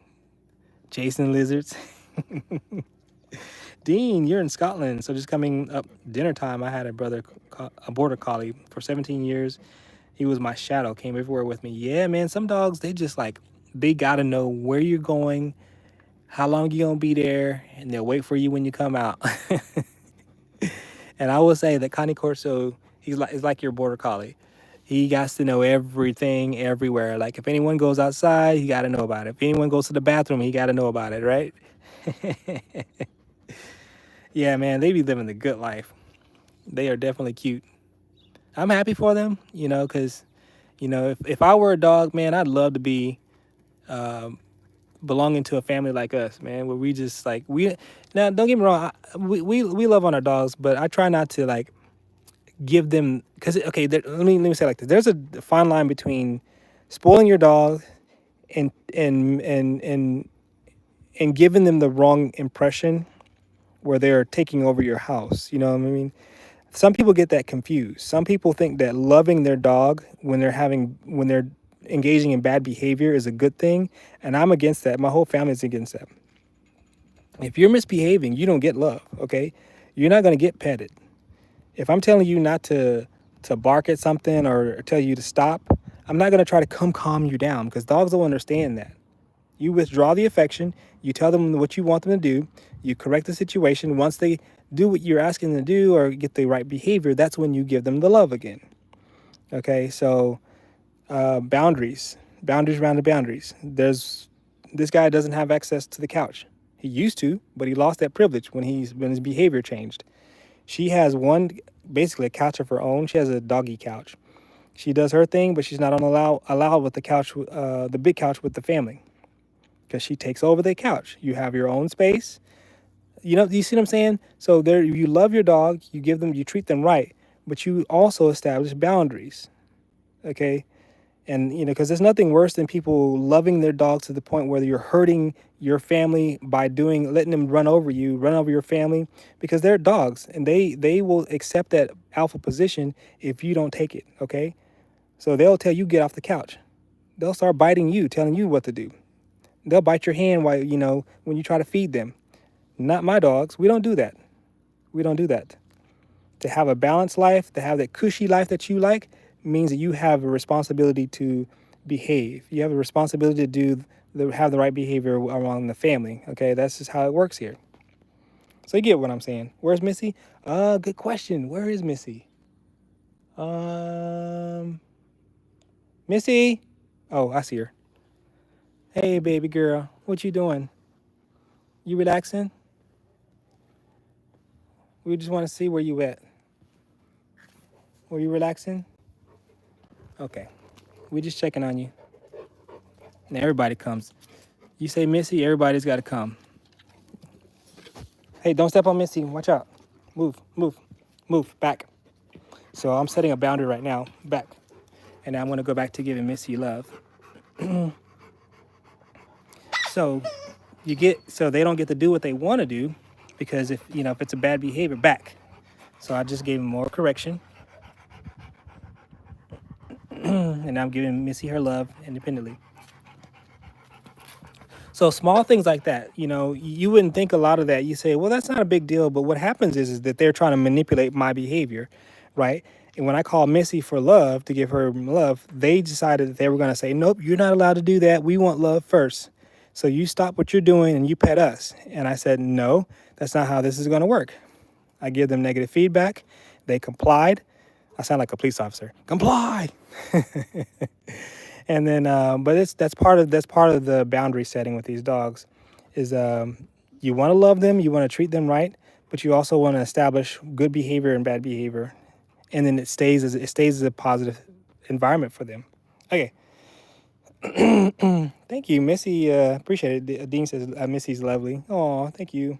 chasing lizards. Dean, you're in Scotland, so just coming up dinner time. I had a border collie for 17 years. He was my shadow, came everywhere with me. Yeah, man, some dogs, they gotta know where you're going, how long you're gonna be there, and they'll wait for you when you come out. And I will say that Connie Corso, is like your border collie. He got to know everything everywhere. Like if anyone goes outside, he got to know about it. If anyone goes to the bathroom, he got to know about it, right? Yeah, man, they be living the good life. They are definitely cute. I'm happy for them, because, if I were a dog, man, I'd love to be belonging to a family like us, man, where we just like, now, don't get me wrong, we love on our dogs, but I try not to like give them, because, okay, let me say it like this. There's a fine line between spoiling your dog and and and and and giving them the wrong impression where they're taking over your house. You know what I mean? Some people get that confused. Some people think that loving their dog when they're engaging in bad behavior is a good thing, and I'm against that. My whole family is against that. If you're misbehaving, you don't get love, okay? You're not going to get petted. If I'm telling you not to bark at something or tell you to stop, I'm not going to try to come calm you down because dogs don't understand that. You withdraw the affection, you tell them what you want them to do, you correct the situation. Once they do what you're asking them to do or get the right behavior, that's when you give them the love again. Okay, so boundaries around the boundaries. This guy doesn't have access to the couch. He used to, but he lost that privilege when his behavior changed. She has basically a couch of her own. She has a doggy couch. She does her thing, but she's not allowed with the couch, the big couch with the family, because she takes over the couch. You have your own space. You see what I'm saying? So there, you love your dog, you treat them right, but you also establish boundaries. Okay, And, because there's nothing worse than people loving their dogs to the point where you're hurting your family by letting them run over you, run over your family, because they're dogs and they will accept that alpha position if you don't take it. Okay. So they'll tell you get off the couch. They'll start biting you, telling you what to do. They'll bite your hand while, when you try to feed them. Not my dogs. We don't do that. We don't do that. To have a balanced life, to have that cushy life that you like, means that you have a responsibility to behave. You have a responsibility to have the right behavior around the family. Okay, that's just how it works here. So you get what I'm saying. Where's Missy? Good question. Where is Missy? Missy. Oh, I see her. Hey, baby girl, what you doing? You relaxing? We just want to see where you at. Were you relaxing? Okay. We just checking on you. And everybody comes. You say Missy, everybody's got to come. Hey, don't step on Missy. Watch out. Move, move, move, back. So I'm setting a boundary right now. Back. And I'm going to go back to giving Missy love. So they don't get to do what they want to do because if it's a bad behavior, back. So I just gave him more correction. And I'm giving Missy her love independently. So small things like that, you wouldn't think a lot of that. You say, well, that's not a big deal. But what happens is that they're trying to manipulate my behavior, right? And when I call Missy for love, to give her love, they decided that they were going to say, nope, you're not allowed to do that. We want love first. So you stop what you're doing and you pet us. And I said, no, that's not how this is going to work. I give them negative feedback. They complied. I sound like a police officer. Comply. And then, but that's part of the boundary setting with these dogs, is you want to love them, you want to treat them right, but you also want to establish good behavior and bad behavior, and then it stays as a positive environment for them. Okay. Thank you, Missy. Appreciate it. Dean says Missy's lovely. Oh, thank you.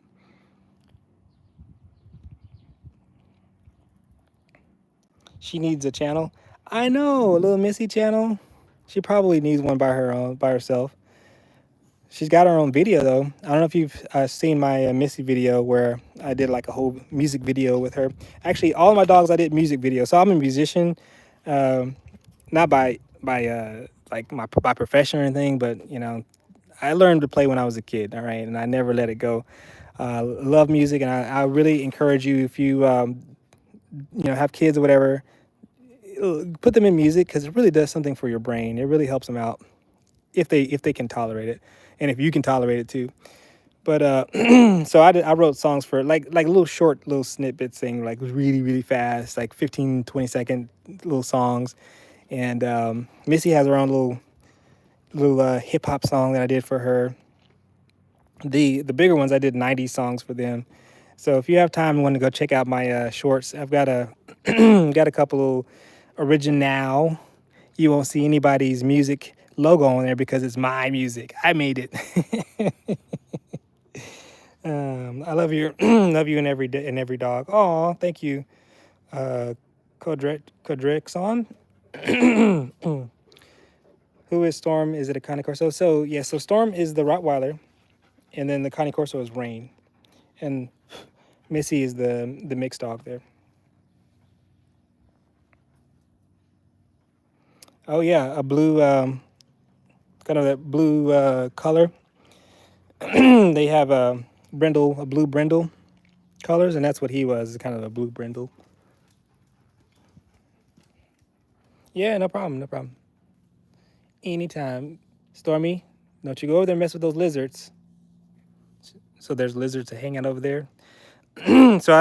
She needs a channel. I know, a little Missy channel. She probably needs one by herself. She's got her own video though. I don't know if you've seen my Missy video where I did like a whole music video with her. Actually, all of my dogs I did music videos. So I'm a musician, not by by profession or anything, but I learned to play when I was a kid. All right, and I never let it go. Love music, and I really encourage you, if you have kids or whatever, put them in music because it really does something for your brain. It really helps them out if they can tolerate it, and if you can tolerate it too. But so I wrote songs for like little short little snippets, saying like really really fast, like 15-20 second little songs. And Missy has her own little hip hop song that I did for her. The bigger ones I did 90s songs for them. So if you have time and want to go check out my shorts, I've got a got a couple of original. You won't see anybody's music logo on there because it's my music. I made it. I love you, love you in every dog. Oh, thank you, Kodrexon. Who is Storm? Is it a Connie Corso? So yeah, so Storm is the Rottweiler, and then the Connie Corso is Rain, and Missy is the mixed dog there. Oh yeah, a blue, kind of that blue color. They have a blue brindle colors, and that's what he was, kind of a blue brindle. Yeah, no problem, no problem. Anytime. Stormy, don't you go over there and mess with those lizards. So there's lizards hanging over there. So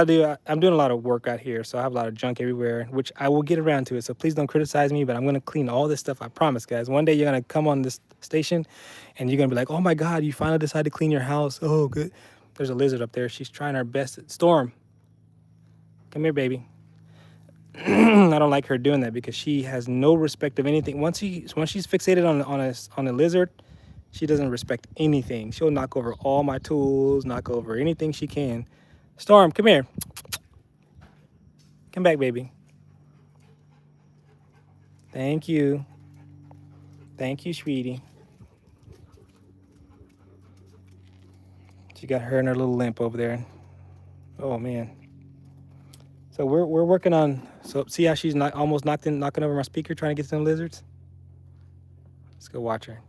I'm doing a lot of work out here, so I have a lot of junk everywhere, which I will get around to it. So please don't criticize me, but I'm gonna clean all this stuff. I promise, guys. One day you're gonna come on this station, and you're gonna be like, "Oh my God, you finally decided to clean your house." Oh, good. There's a lizard up there. She's trying her best. Storm, come here, baby. I don't like her doing that because she has no respect of anything. Once she's fixated on a lizard, she doesn't respect anything. She'll knock over all my tools, knock over anything she can. Storm, come here. Come back, baby. Thank you. Thank you, sweetie. She got her and her little limp over there. Oh man. So we're working on. So see how she's not almost knocking over my speaker trying to get some lizards. Let's go watch her.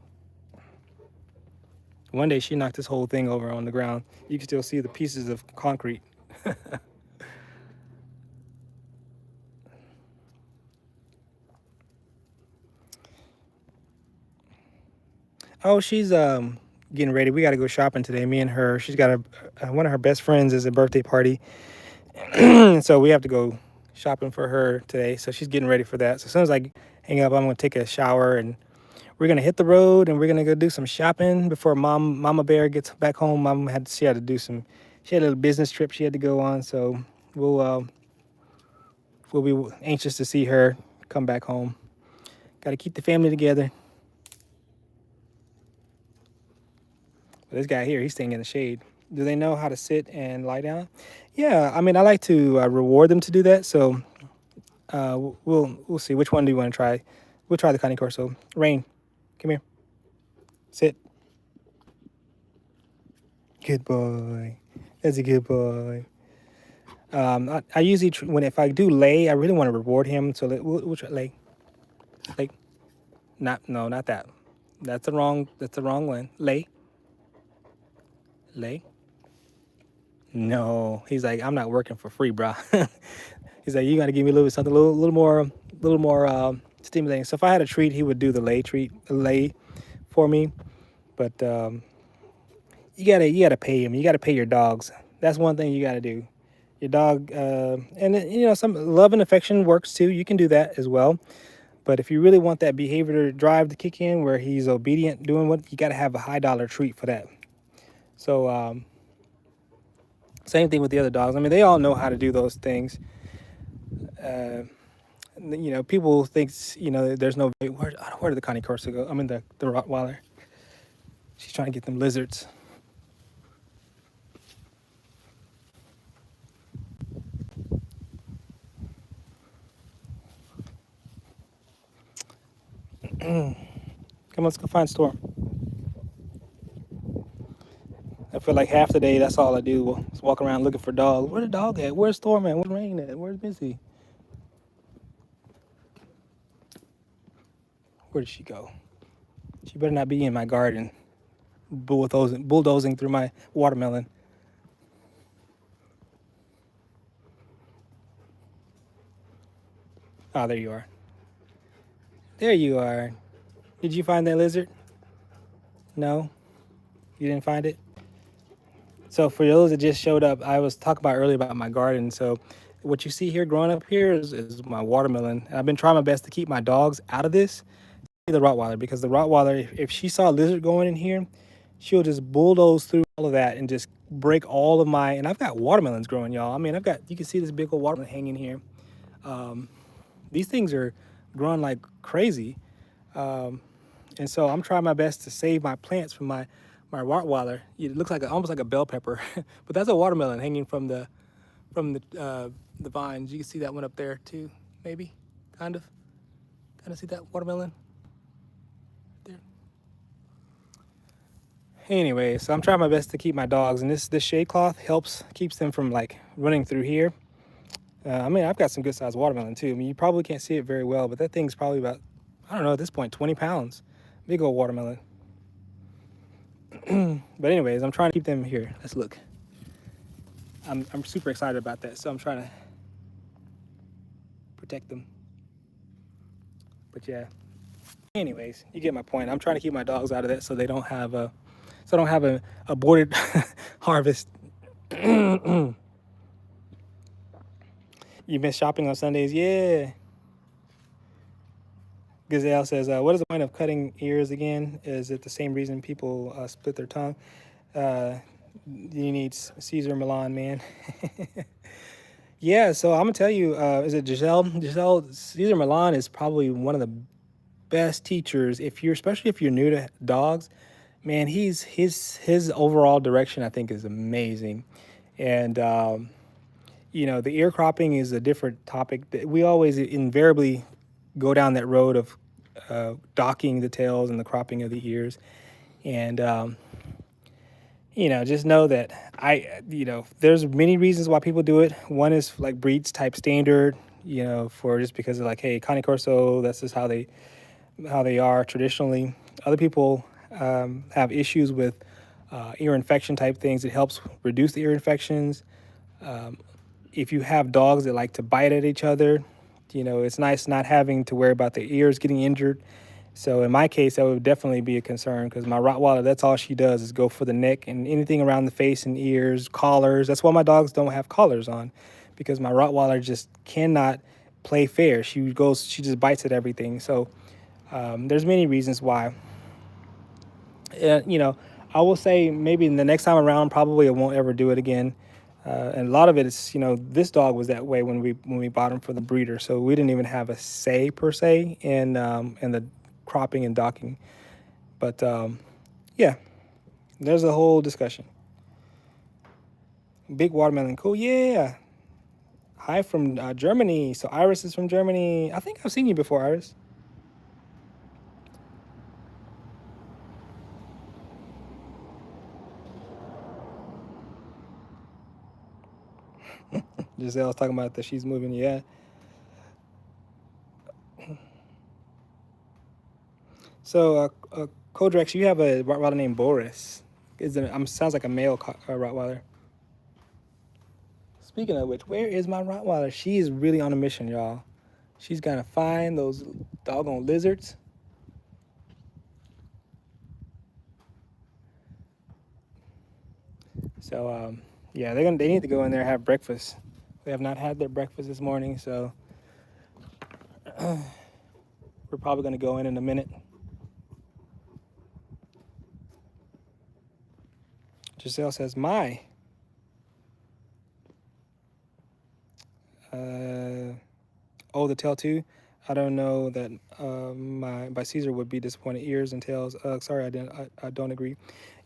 One day she knocked this whole thing over on the ground. You can still see the pieces of concrete. Oh, she's getting ready. We got to go shopping today. Me and her. She's got one of her best friends is a birthday party, so we have to go shopping for her today. So she's getting ready for that. So as soon as I hang up, I'm gonna take a shower and we're gonna hit the road and we're gonna go do some shopping before Mama Bear gets back home. She had to do some. She had a little business trip she had to go on. So we'll be anxious to see her come back home. Got to keep the family together. But this guy here, he's staying in the shade. Do they know how to sit and lie down? Yeah, I mean, I like to reward them to do that. So we'll see. Which one do you want to try? We'll try the Connie Corso. Rain, come here. Sit. Good boy. That's a good boy. I usually if I do lay, I really want to reward him. So we'll try lay. Lay. Not that. That's the wrong one. Lay. Lay. No, he's like, I'm not working for free, bro. He's like, you got to give me a little bit something, a little more stimulating. So if I had a treat, he would do the lay for me. But you gotta pay him. You gotta pay your dogs. That's one thing you gotta do. Your dog, and some love and affection works too. You can do that as well. But if you really want that behavior drive to kick in, where he's obedient, doing what you gotta have a high dollar treat for that. So same thing with the other dogs. I mean, they all know how to do those things. People think there's no where did the Connie Corso go? I mean the Rottweiler. She's trying to get them lizards. Come on, let's go find Storm. I feel like half the day that's all I do is walk around looking for dogs. Where's the dog at? Where's Storm at? Where's Rain at? Where's Missy? Where did she go? She better not be in my garden bulldozing through my watermelon. Oh, there you are. There you are. Did you find that lizard? No? You didn't find it? So for those that just showed up, I was talking about earlier about my garden. So what you see here growing up here is my watermelon. And I've been trying my best to keep my dogs out of this. The Rottweiler, because the Rottweiler, if she saw a lizard going in here, she'll just bulldoze through all of that and just break all of my, and I've got watermelons growing, y'all. I mean, you can see this big old watermelon hanging here. These things are growing like crazy. And so I'm trying my best to save my plants from my Rottweiler. It looks like almost like a bell pepper, but that's a watermelon hanging from the vines. You can see that one up there too, maybe, kind of see that watermelon there. Anyway, so I'm trying my best to keep my dogs, and this shade cloth keeps them from like running through here. I mean, I've got some good sized watermelon too. I mean, you probably can't see it very well, but that thing's probably about, I don't know, at this point, 20 pounds. Big old watermelon. But anyways, I'm trying to keep them here. Let's look. I'm super excited about that, so I'm trying to protect them. But yeah. Anyways, you get my point. I'm trying to keep my dogs out of that so they don't have a aborted harvest. You miss shopping on Sundays? Yeah. Gazelle says, what is the point of cutting ears again? Is it the same reason people split their tongue? You need Caesar Milan, man. Yeah, so I'm going to tell you, is it Giselle? Caesar Milan is probably one of the best teachers, especially if you're new to dogs. Man, his overall direction, I think, is amazing. And, the ear cropping is a different topic. We always invariably go down that road of docking the tails and the cropping of the ears. And just know that there's many reasons why people do it. One is like breeds type standard, for just because of like, hey, Connie Corso, that's just how they are traditionally. Other people have issues with ear infection type things. It helps reduce the ear infections. If you have dogs that like to bite at each other, it's nice not having to worry about their ears getting injured. So in my case, that would definitely be a concern because my Rottweiler, that's all she does is go for the neck and anything around the face and ears, collars. That's why my dogs don't have collars on, because my Rottweiler just cannot play fair. She just bites at everything. So there's many reasons why. uh, you know, I will say maybe in the next time around, probably I won't ever do it again. And a lot of it is, this dog was that way when we bought him for the breeder, so we didn't even have a say per se in the cropping and docking. But yeah, there's a whole discussion. Big watermelon, cool, yeah. Hi from Germany. So Iris is from Germany. I think I've seen you before, Iris. Giselle's talking about that she's moving. Yeah. So, Kodrex, you have a Rottweiler named Boris. Sounds like a male Rottweiler. Speaking of which, where is my Rottweiler? She is really on a mission, y'all. She's gonna find those doggone lizards. So, yeah, they need to go in there and have breakfast. They have not had their breakfast this morning, so we're probably gonna go in a minute. Giselle says, "My." The tail too. I don't know that my Caesar would be disappointed. Ears and tails. Sorry, I don't agree.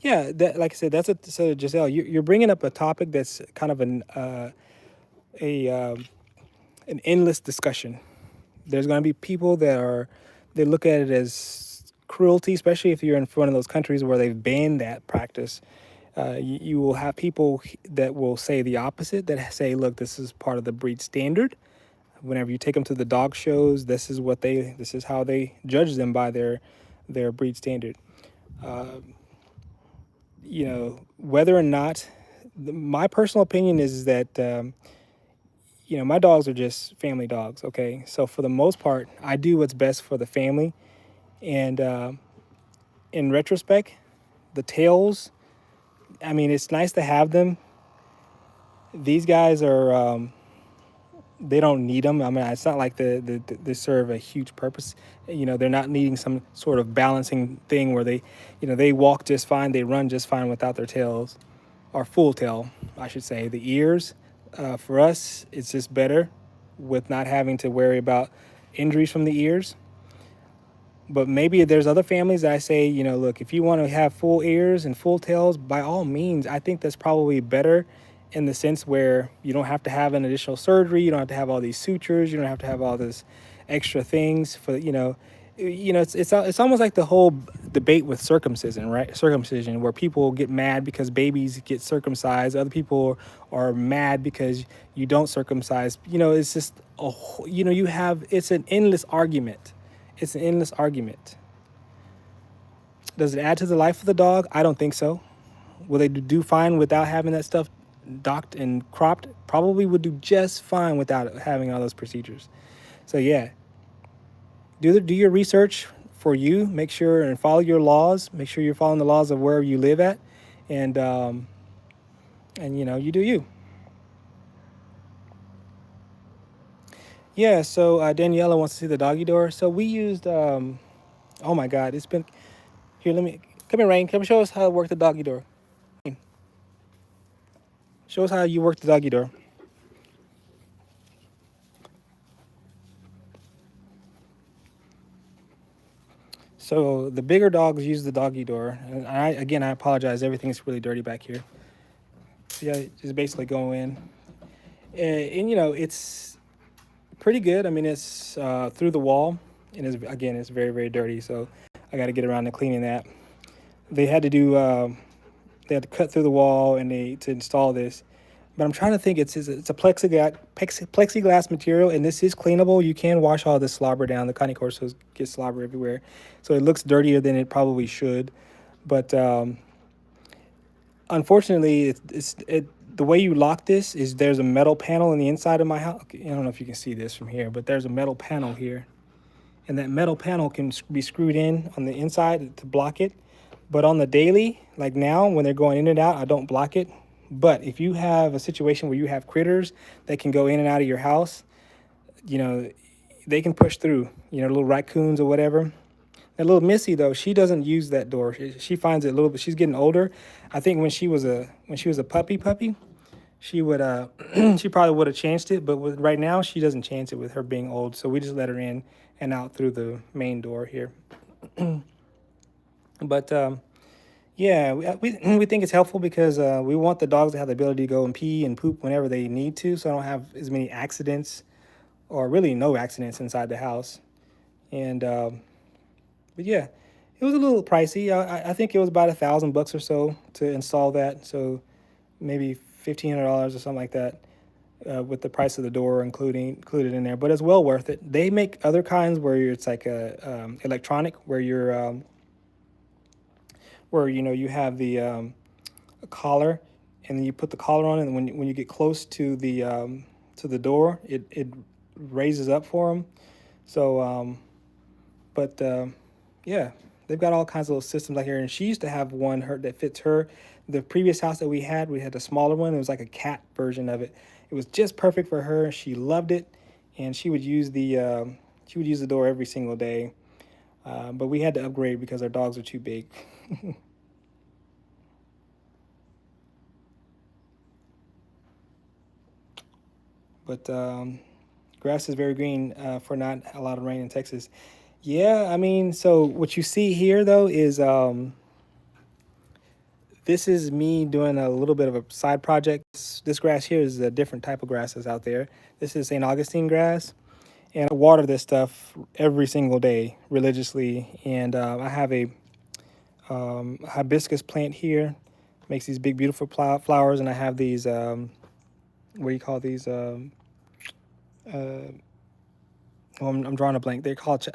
Yeah, that, like I said, so Giselle. You're bringing up a topic that's kind of an endless discussion. There's going to be people they look at it as cruelty, especially if you're in one of those countries where they've banned that practice. You will have people that will say the opposite, that say, look, this is part of the breed standard. Whenever you take them to the dog shows, this is how they judge them by their breed standard. Whether or not, my personal opinion is that my dogs are just family dogs. Okay, so for the most part, I do what's best for the family, and in retrospect, the tails. I mean, it's nice to have them. These guys are. They don't need them. I mean, it's not like they serve a huge purpose. They're not needing some sort of balancing thing where they walk just fine, they run just fine without their tails, or full tail, I should say. The ears, for us, it's just better with not having to worry about injuries from the ears. But maybe there's other families that I say, look, if you want to have full ears and full tails, by all means, I think that's probably better in the sense where you don't have to have an additional surgery. You don't have to have all these sutures. You don't have to have all this extra things for, it's almost like the whole debate with circumcision, right? Circumcision, where people get mad because babies get circumcised. Other people are mad because you don't circumcise. It's just, it's an endless argument. It's an endless argument. Does it add to the life of the dog? I don't think so. Will they do fine without having that stuff docked and cropped? Probably would do just fine without having all those procedures. So yeah, do your research for you. Make sure and follow your laws. Make sure you're following the laws of wherever you live at, and you do you. Yeah. So Daniela wants to see the doggy door. So we used. Oh my God, it's been here. Let me come here, Rain. Come show us how to work the doggy door. Show us how you work the doggy door. So the bigger dogs use the doggy door. And I apologize. Everything's really dirty back here. So yeah, just basically go in. And it's pretty good. I mean, it's through the wall. and it's very, very dirty. So I got to get around to cleaning that. They had to do they had to cut through the wall and they to install this. But I'm trying to think. It's a plexiglass material, and this is cleanable. You can wash all this slobber down. The Connie Corsos get slobber everywhere, so it looks dirtier than it probably should. But unfortunately, the way you lock this is there's a metal panel in the inside of my house. I don't know if you can see this from here, but there's a metal panel here, and that metal panel can be screwed in on the inside to block it. But on the daily, like now, when they're going in and out, I don't block it. But if you have a situation where you have critters that can go in and out of your house, you know, they can push through, you know, little raccoons or whatever. That little Missy though, she doesn't use that door. She finds it a little bit. She's getting older. I think when she was a puppy, she would she probably would have changed it. But right now, she doesn't change it with her being old. So we just let her in and out through the main door here. But yeah, we think it's helpful because we want the dogs to have the ability to go and pee and poop whenever they need to, so I don't have as many accidents or really no accidents inside the house. And but yeah, it was a little pricey. I think it was about $1,000 or so to install that. So maybe $1,500 or something like that, with the price of the door included in there. But it's well worth it. They make other kinds where it's like a electronic, where you're where you know you have the a collar, and then you put the collar on, and when you get close to the door, it raises up for them. So but yeah, they've got all kinds of little systems out here. And she used to have one that fits her. The previous house that we had a smaller one. It was like a cat version of it. It was just perfect for her. She loved it, and she would use the door every single day. But we had to upgrade because our dogs are too big. But grass is very green for not a lot of rain in Texas. Yeah, I mean, so what you see here though is this is me doing a little bit of a side project. This grass here is a different type of grass that's out there. This is St. Augustine grass, and I water this stuff every single day religiously. And I have a hibiscus plant here, makes these big beautiful flowers, and I have these what do you call these? Well, I'm drawing a blank. They're called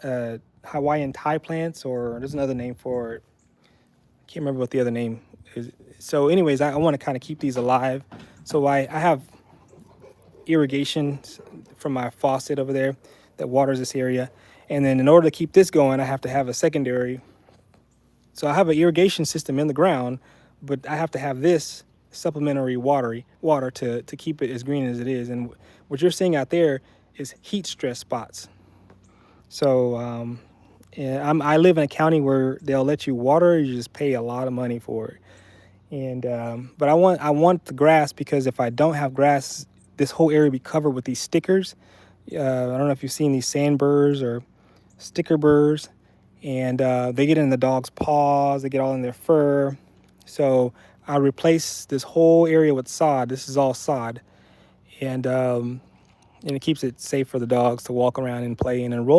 Hawaiian Thai plants, or there's another name for it. I can't remember what the other name is. So anyways, I want to kind of keep these alive. So I have irrigation from my faucet over there that waters this area. And then in order to keep this going, I have to have a secondary. So I have an irrigation system in the ground, but I have to have this supplementary water to keep it as green as it is. And what you're seeing out there is heat stress spots. So yeah, I live in a county where they'll let you water. You just pay a lot of money for it. And but I want the grass, because if I don't have grass, this whole area will be covered with these stickers. I don't know if you've seen these sandburrs or sticker burrs, and they get in the dog's paws. They get all in their fur. So I replace this whole area with sod. This is all sod, and it keeps it safe for the dogs to walk around and play in and roll.